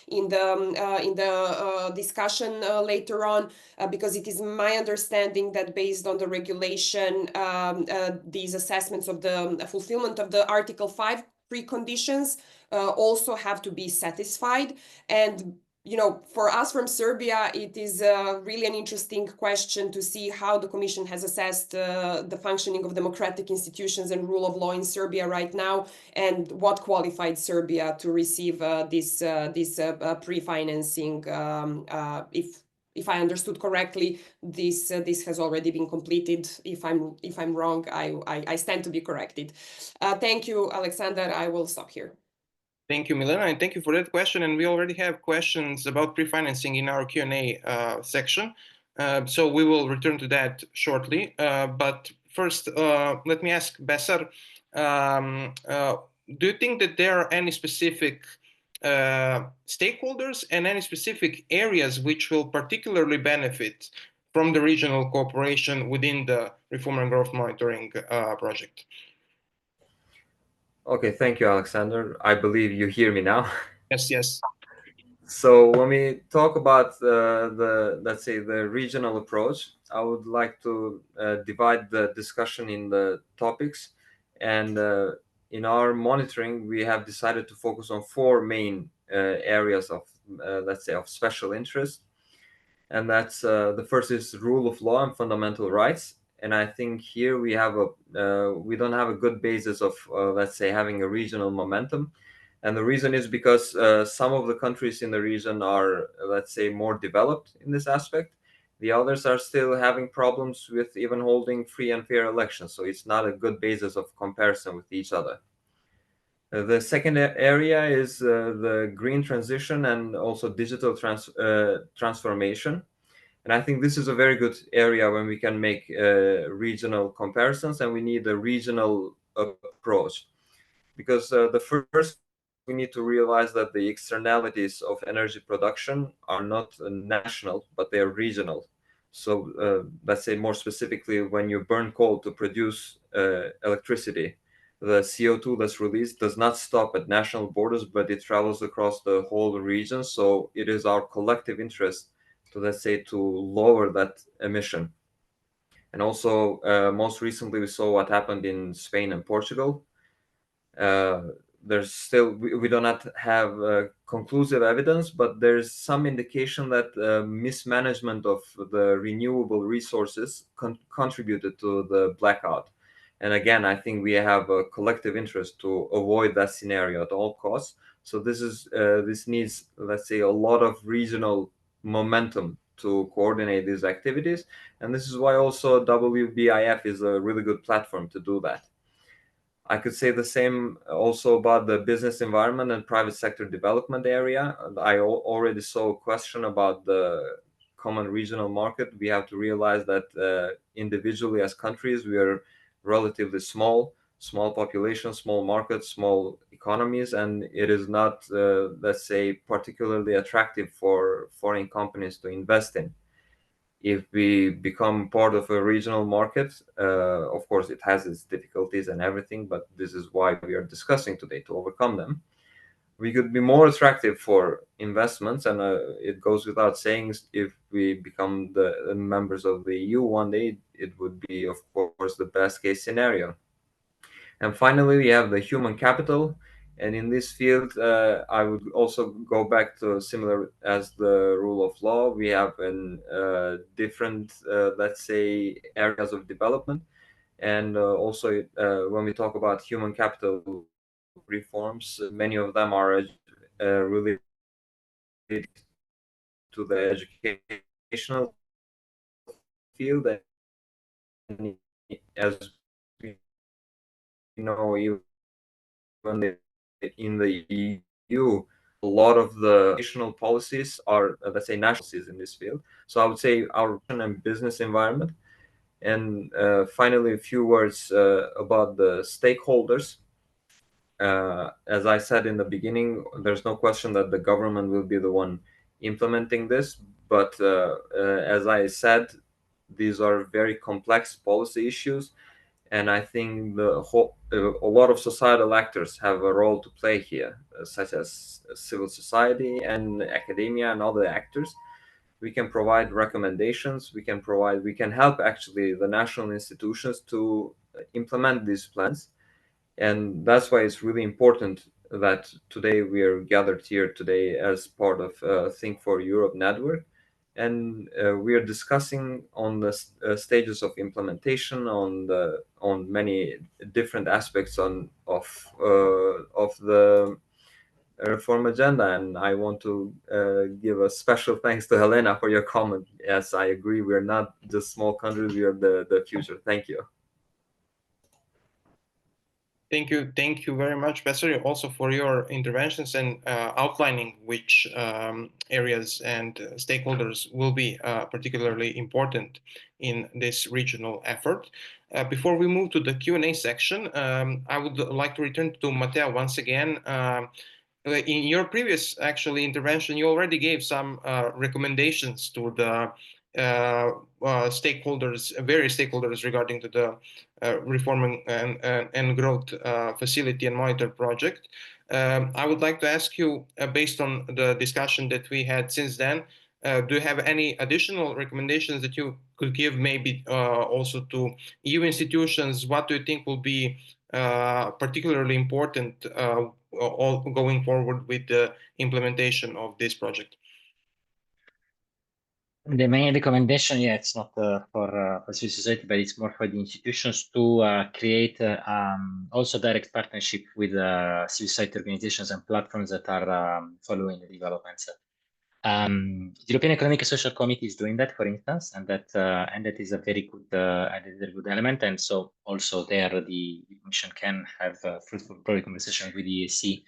in the discussion later on, because it is my understanding that based on the regulation, these assessments of the fulfillment of the Article 5 preconditions also have to be satisfied. And you know, for us from Serbia, it is really an interesting question to see how the Commission has assessed the functioning of democratic institutions and rule of law in Serbia right now, and what qualified Serbia to receive this pre-financing. If I understood correctly, this has already been completed. If I'm wrong, I stand to be corrected. Thank you, Alexander. I will stop here. Thank you, Milena, and thank you for that question. And we already have questions about pre-financing in our Q&A section. So we will return to that shortly. But first, let me ask Besar, do you think that there are any specific stakeholders and any specific areas which will particularly benefit from the regional cooperation within the Reform and Growth Monitoring project? Okay, thank you, Alexander. I believe you hear me now. Yes, yes. So when we talk about let's say, the regional approach, I would like to divide the discussion in the topics. And in our monitoring, we have decided to focus on four main areas of, let's say, of special interest. And that's the first is rule of law and fundamental rights. And I think here we have we don't have a good basis of, let's say, having a regional momentum. And the reason is because some of the countries in the region are, let's say, more developed in this aspect. The others are still having problems with even holding free and fair elections. So it's not a good basis of comparison with each other. The second area is the green transition and also digital transformation. And I think this is a very good area when we can make regional comparisons, and we need a regional approach. Because the first, we need to realize that the externalities of energy production are not national, but they are regional. So let's say more specifically, when you burn coal to produce electricity, the CO2 that's released does not stop at national borders, but it travels across the whole region. So it is our collective interest to, let's say, to lower that emission. And also, most recently, we saw what happened in Spain and Portugal. There's still, we do not have conclusive evidence, but there's some indication that mismanagement of the renewable resources contributed to the blackout. And again, I think we have a collective interest to avoid that scenario at all costs. So this needs, let's say, a lot of regional momentum to coordinate these activities. And this is why also WBIF is a really good platform to do that. I could say the same also about the business environment and private sector development area. I already saw a question about the common regional market. We have to realize that individually as countries, we are relatively small population, small markets, small economies, and it is not, let's say, particularly attractive for foreign companies to invest in. If we become part of a regional market, of course, it has its difficulties and everything, but this is why we are discussing today, to overcome them. We could be more attractive for investments, and it goes without saying, if we become the members of the EU one day, it would be, of course, the best case scenario. And finally, we have the human capital. And in this field, I would also go back to similar as the rule of law. We have different, let's say, areas of development. And also, when we talk about human capital reforms, many of them are related to the educational field. And as we know, even in the EU, a lot of the national policies are, let's say, national policies in this field. So I would say our business environment. And finally, a few words about the stakeholders. As I said in the beginning, there's no question that the government will be the one implementing this. But as I said, these are very complex policy issues. And I think a lot of societal actors have a role to play here, such as civil society and academia and other actors. We can provide recommendations. We can help actually the national institutions to implement these plans. And that's why it's really important that today we are gathered here today as part of Think for Europe network, and we are discussing on the stages of implementation, on many different aspects of the reform agenda. And I want to give a special thanks to Helena for your comment. Yes, I agree. We're not just small countries, we are the future. Thank you. Thank you very much, Besser, also for your interventions and outlining which areas and stakeholders will be particularly important in this regional effort. Before we move to the Q&A section, I would like to return to Matteo once again. In your previous intervention, you already gave some recommendations to the stakeholders, various stakeholders regarding to the reforming and growth facility and monitor project. I would like to ask you, based on the discussion that we had since then, do you have any additional recommendations that you could give, maybe also to EU institutions? What do you think will be particularly important going forward with the implementation of this project? The main recommendation, it's not for civil society, but it's more for the institutions to create also direct partnership with civil society organizations and platforms that are following the developments. The European Economic and Social Committee is doing that, for instance, and that is a very good element. And so also there, the Commission can have fruitful project conversations with the EAC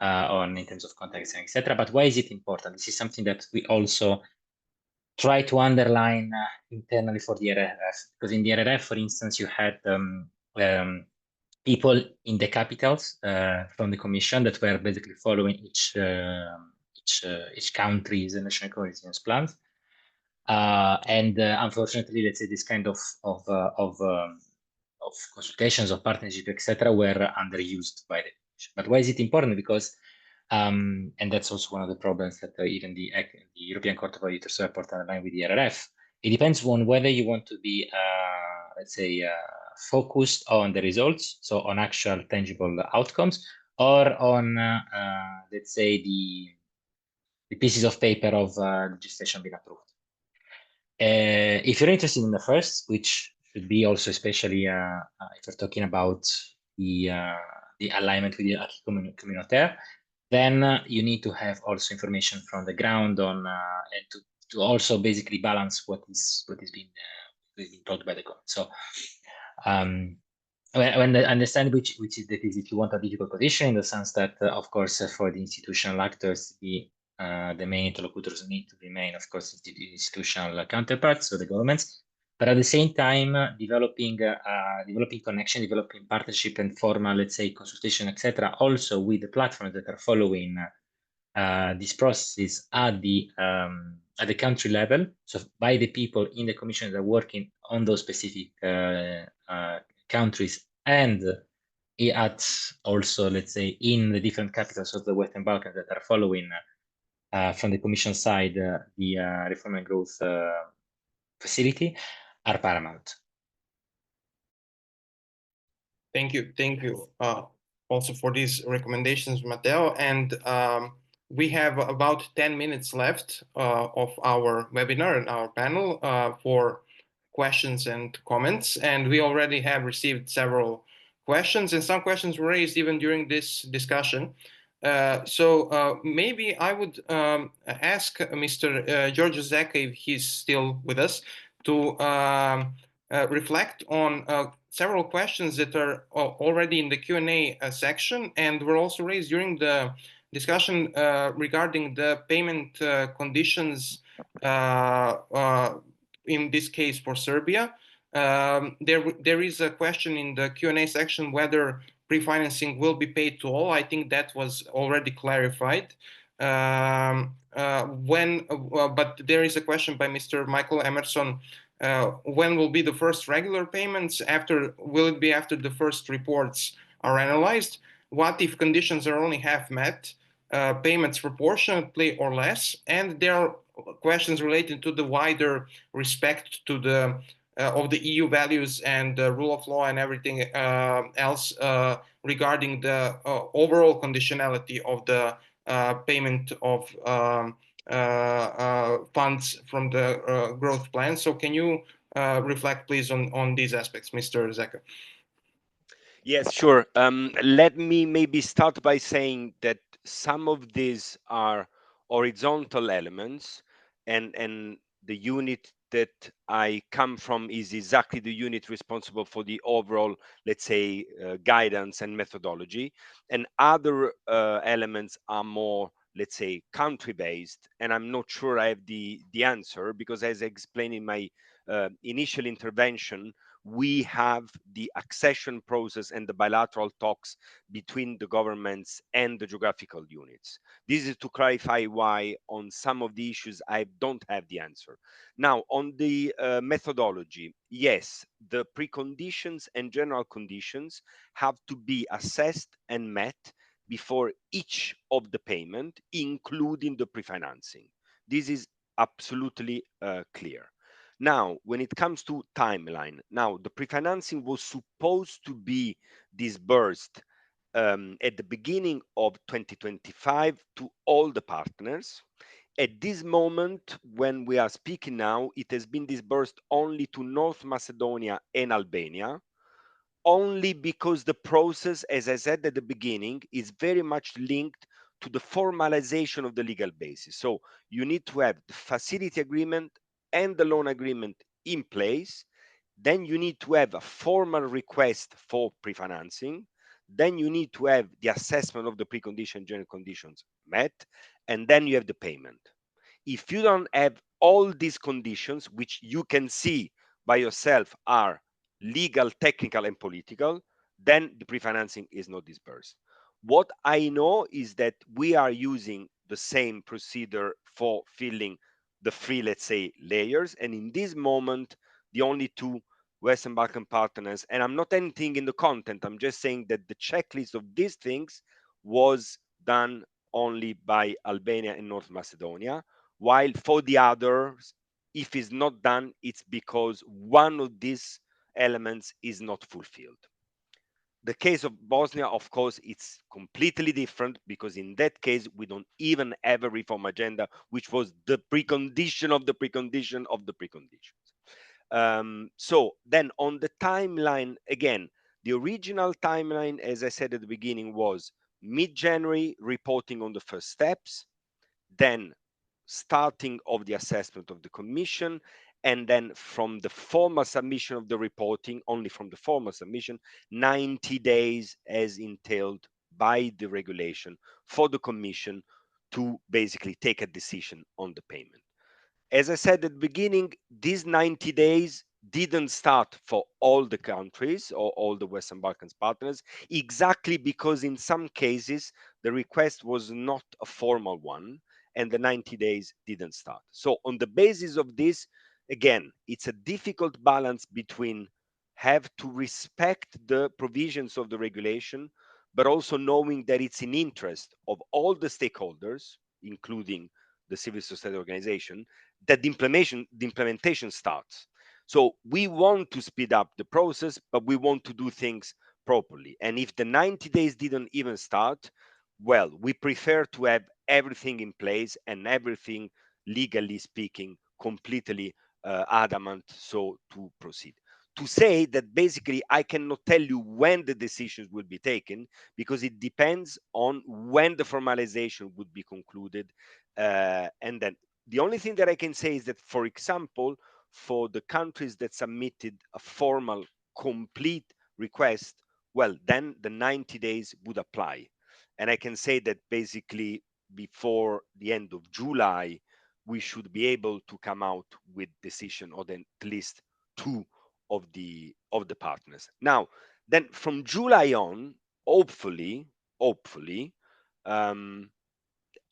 in terms of context, etc. But why is it important? This is something that we also try to underline internally for the RRF, because in the RRF, for instance, you had people in the capitals from the Commission that were basically following each country's national cohesion plans, and unfortunately, let's say this kind of consultations, of partnership, etc., were underused by the Commission. But why is it important? Because and that's also one of the problems that even the European Court of Auditors report underlined with the RRF. It depends on whether you want to be, let's say, focused on the results, so on actual tangible outcomes, or on, let's say, the pieces of paper of legislation being approved. If you're interested in the first, which should be also especially if we're talking about the alignment with the acquis communautaire, then you need to have also information from the ground on and to also basically balance what is being told by the government. So when I understand which is that is, if you want a difficult position, in the sense that of course for the institutional actors, the main interlocutors need to remain, of course, the institutional counterparts, so the governments. But at the same time, developing connection, developing partnership and formal, let's say, consultation, etc., also with the platforms that are following these processes at the country level, so by the people in the Commission that are working on those specific countries, and at also, let's say, in the different capitals of the Western Balkans that are following from the Commission side the reform and growth facility, are paramount. Thank you also for these recommendations, Matteo. And we have about 10 minutes left of our webinar and our panel for questions and comments. And we already have received several questions, and some questions were raised even during this discussion. So maybe I would ask Mr. George Zeka, if he's still with us, to reflect on several questions that are already in the Q&A section and were also raised during the discussion regarding the payment conditions, in this case for Serbia. There is a question in the Q&A section whether pre-financing will be paid to all. I think that was already clarified. But there is a question by Mr. Michael Emerson. When will be the first regular payments? Will it be after the first reports are analyzed? What if conditions are only half met? Payments proportionately or less? And there are questions related to the wider respect to the of the EU values and rule of law and everything else regarding the overall conditionality of the payment of funds from the growth plan. So can you reflect, please, on these aspects, Mr. Zeka? Yes, sure. Let me maybe start by saying that some of these are horizontal elements, and the unit that I come from is exactly the unit responsible for the overall, let's say, guidance and methodology. And other elements are more, let's say, country-based. And I'm not sure I have the answer, because as I explained in my initial intervention, we have the accession process and the bilateral talks between the governments and the geographical units. This is to clarify why on some of the issues I don't have the answer. Now, on the methodology, yes, the preconditions and general conditions have to be assessed and met before each of the payment, including the pre-financing. This is absolutely clear. Now, when it comes to timeline, now the pre-financing was supposed to be disbursed at the beginning of 2025 to all the partners. At this moment, when we are speaking now, it has been disbursed only to North Macedonia and Albania, only because the process, as I said at the beginning, is very much linked to the formalization of the legal basis. So you need to have the facility agreement and the loan agreement in place. Then you need to have a formal request for pre-financing. Then you need to have the assessment of the precondition, general conditions met, and then you have the payment. If you don't have all these conditions, which you can see by yourself are legal, technical, and political, then the pre-financing is not disbursed. What I know is that we are using the same procedure for filling the three, let's say, layers. And in this moment, the only two Western Balkan partners, and I'm not anything in the content, I'm just saying that the checklist of these things was done only by Albania and North Macedonia, while for the others, if it's not done, it's because one of these elements is not fulfilled. The case of Bosnia, of course, it's completely different, because in that case, we don't even have a reform agenda, which was the precondition of the precondition of the preconditions. So then on the timeline, again, the original timeline, as I said at the beginning, was mid-January reporting on the first steps, then starting of the assessment of the commission, and then from the formal submission of the reporting, only from the formal submission, 90 days as entailed by the regulation for the commission to basically take a decision on the payment. As I said at the beginning, these 90 days didn't start for all the countries or all the Western Balkans partners, exactly because in some cases the request was not a formal one and the 90 days didn't start. So on the basis of this, again, it's a difficult balance between have to respect the provisions of the regulation, but also knowing that it's in interest of all the stakeholders, including the civil society organization, that the implementation starts. So we want to speed up the process, but we want to do things properly. And if the 90 days didn't even start, well, we prefer to have everything in place and everything, legally speaking, completely adamant, so to proceed. To say that basically I cannot tell you when the decisions will be taken, because it depends on when the formalization would be concluded. And then the only thing that I can say is that, for example, for the countries that submitted a formal, complete request, well, then the 90 days would apply. And I can say that basically before the end of July, we should be able to come out with decision on at least two of the partners. Now, then from July on, hopefully,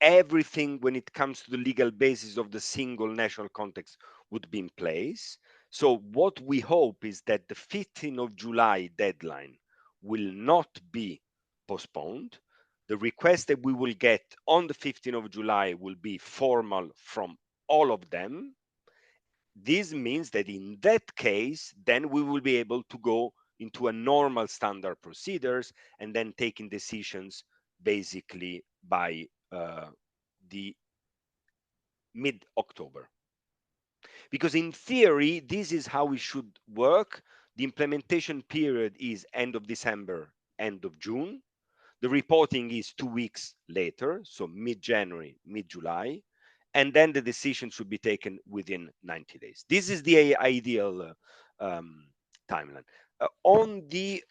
everything when it comes to the legal basis of the single national context would be in place. So what we hope is that the 15th of July deadline will not be postponed. The request that we will get on the 15th of July will be formal from all of them. This means that in that case, then we will be able to go into a normal standard procedures and then taking decisions basically by the mid-October. Because in theory, this is how it should work. The implementation period is end of December, end of June. The reporting is 2 weeks later, so mid-January, mid-July. And then the decision should be taken within 90 days. This is the ideal timeline. On the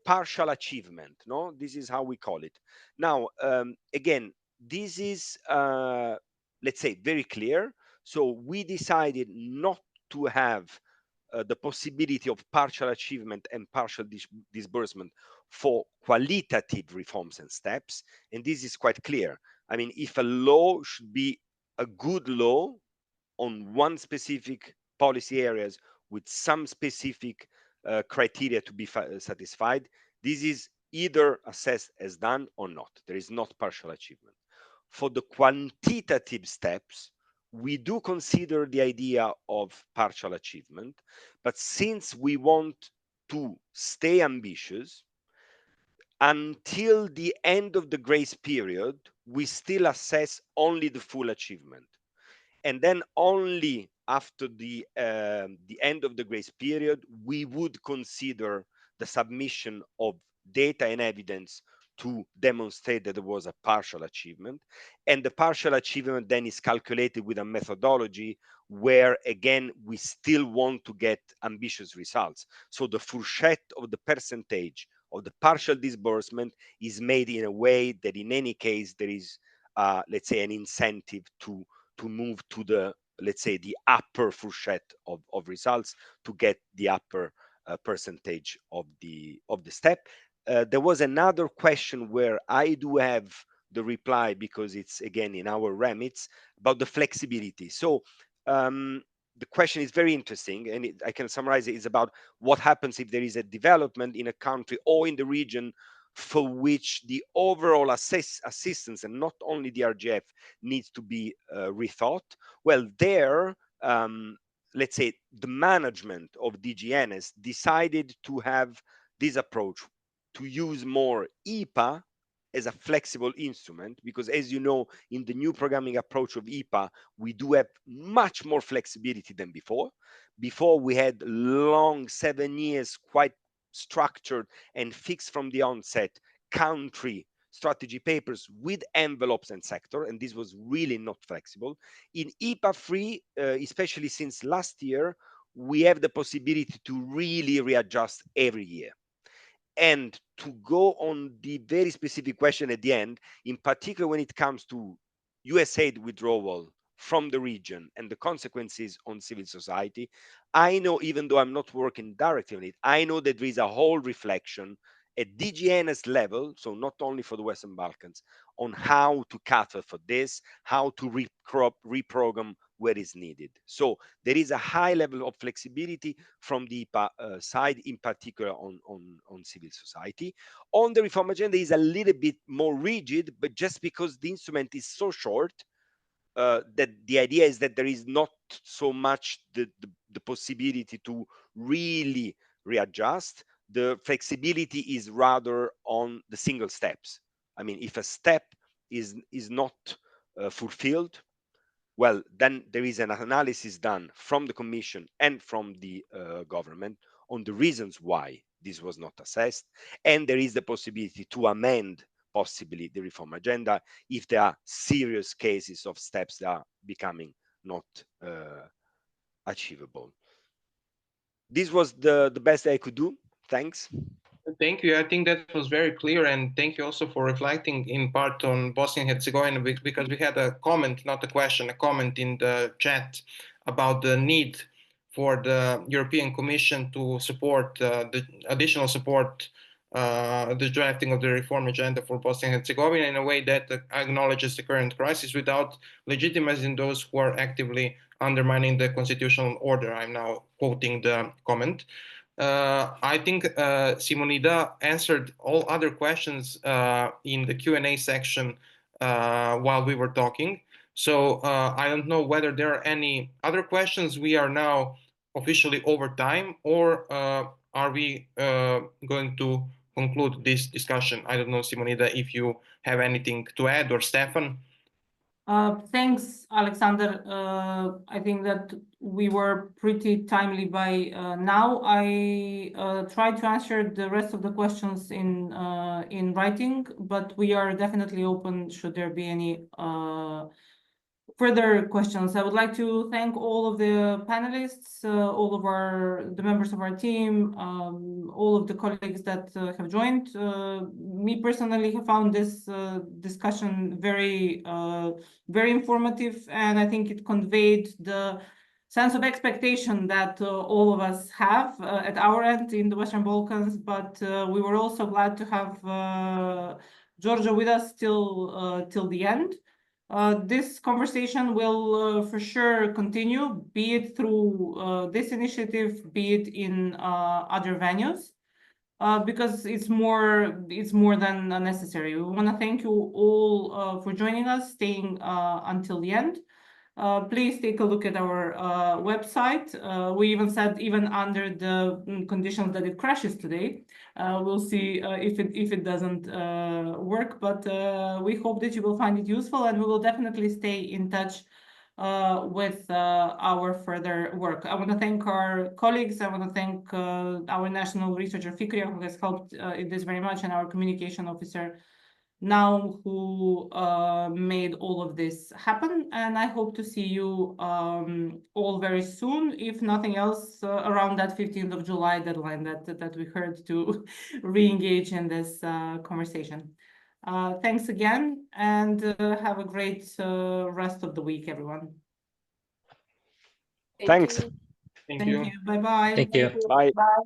partial achievement, no, this is how we call it. Now, again, this is, let's say, very clear. So we decided not to have the possibility of partial achievement and partial disbursement for qualitative reforms and steps. And this is quite clear. I mean, if a law should be a good law on one specific policy areas with some specific criteria to be satisfied, this is either assessed as done or not. There is not partial achievement. For the quantitative steps, we do consider the idea of partial achievement, but since we want to stay ambitious, until the end of the grace period, we still assess only the full achievement. And then only after the end of the grace period, we would consider the submission of data and evidence to demonstrate that there was a partial achievement. And the partial achievement then is calculated with a methodology where, again, we still want to get ambitious results. So the fourchette of the percentage of the partial disbursement is made in a way that in any case there is, let's say, an incentive to move to the, let's say, the upper fourchette of results to get the upper percentage of the step. There was another question where I do have the reply because it's again in our remits about the flexibility. So the question is very interesting, and I can summarize it. It's about what happens if there is a development in a country or in the region for which the overall assistance and not only the RGF needs to be rethought. Well, there, let's say the management of DGNS decided to have this approach, to use more IPA as a flexible instrument, because as you know, in the new programming approach of IPA, we do have much more flexibility than before. Before we had long 7 years, quite structured and fixed from the onset country strategy papers with envelopes and sector, and this was really not flexible. In IPA 3, especially since last year, we have the possibility to really readjust every year. And to go on the very specific question at the end, in particular when it comes to USAID withdrawal from the region and the consequences on civil society, I know, even though I'm not working directly on it, I know that there is a whole reflection at DGNS level, so not only for the Western Balkans, on how to cater for this, how to reprogram where is needed. So there is a high level of flexibility from the IPA side, in particular on civil society. On the reform agenda is a little bit more rigid, but just because the instrument is so short, that the idea is that there is not so much the possibility to really readjust. The flexibility is rather on the single steps. I mean, if a step is not fulfilled, well, then there is an analysis done from the Commission and from the government on the reasons why this was not assessed, and there is the possibility to amend possibly the reform agenda if there are serious cases of steps that are becoming not achievable. This was the best I could do. Thanks. Thank you. I think that was very clear, and thank you also for reflecting in part on Bosnia and Herzegovina, because we had a comment, not a question, a comment in the chat about the need for the European Commission to support the additional support the drafting of the reform agenda for Bosnia and Herzegovina in a way that acknowledges the current crisis without legitimizing those who are actively undermining the constitutional order. I'm now quoting the comment. I think Simonida answered all other questions in the Q&A section while we were talking. So I don't know whether there are any other questions. We are now officially over time, or are we going to conclude this discussion? I don't know, Simonida, if you have anything to add, or Stefan. Thanks, Alexander. I think that we were pretty timely by now. I tried to answer the rest of the questions in writing, but we are definitely open should there be any further questions. I would like to thank all of the panelists, all of the members of our team, all of the colleagues that have joined. Me personally have found this discussion very, very informative, and I think it conveyed the sense of expectation that all of us have at our end in the Western Balkans, but we were also glad to have Georgia with us till the end. This conversation will for sure continue, be it through this initiative, be it in other venues, because it's more than necessary. We want to thank you all for joining us, staying until the end. Please take a look at our website. We even said, even under the conditions that it crashes today, we'll see if it doesn't work, but we hope that you will find it useful, and we will definitely stay in touch with our further work. I want to thank our colleagues. I want to thank our national researcher Fikria, who has helped in this very much, and our communication officer now, who made all of this happen. And I hope to see you all very soon, if nothing else, around that 15th of July deadline that we heard to re-engage in this conversation. Thanks again, and have a great rest of the week, everyone. Thanks. You. Thank you. Bye-bye. Thank you. Bye. Bye.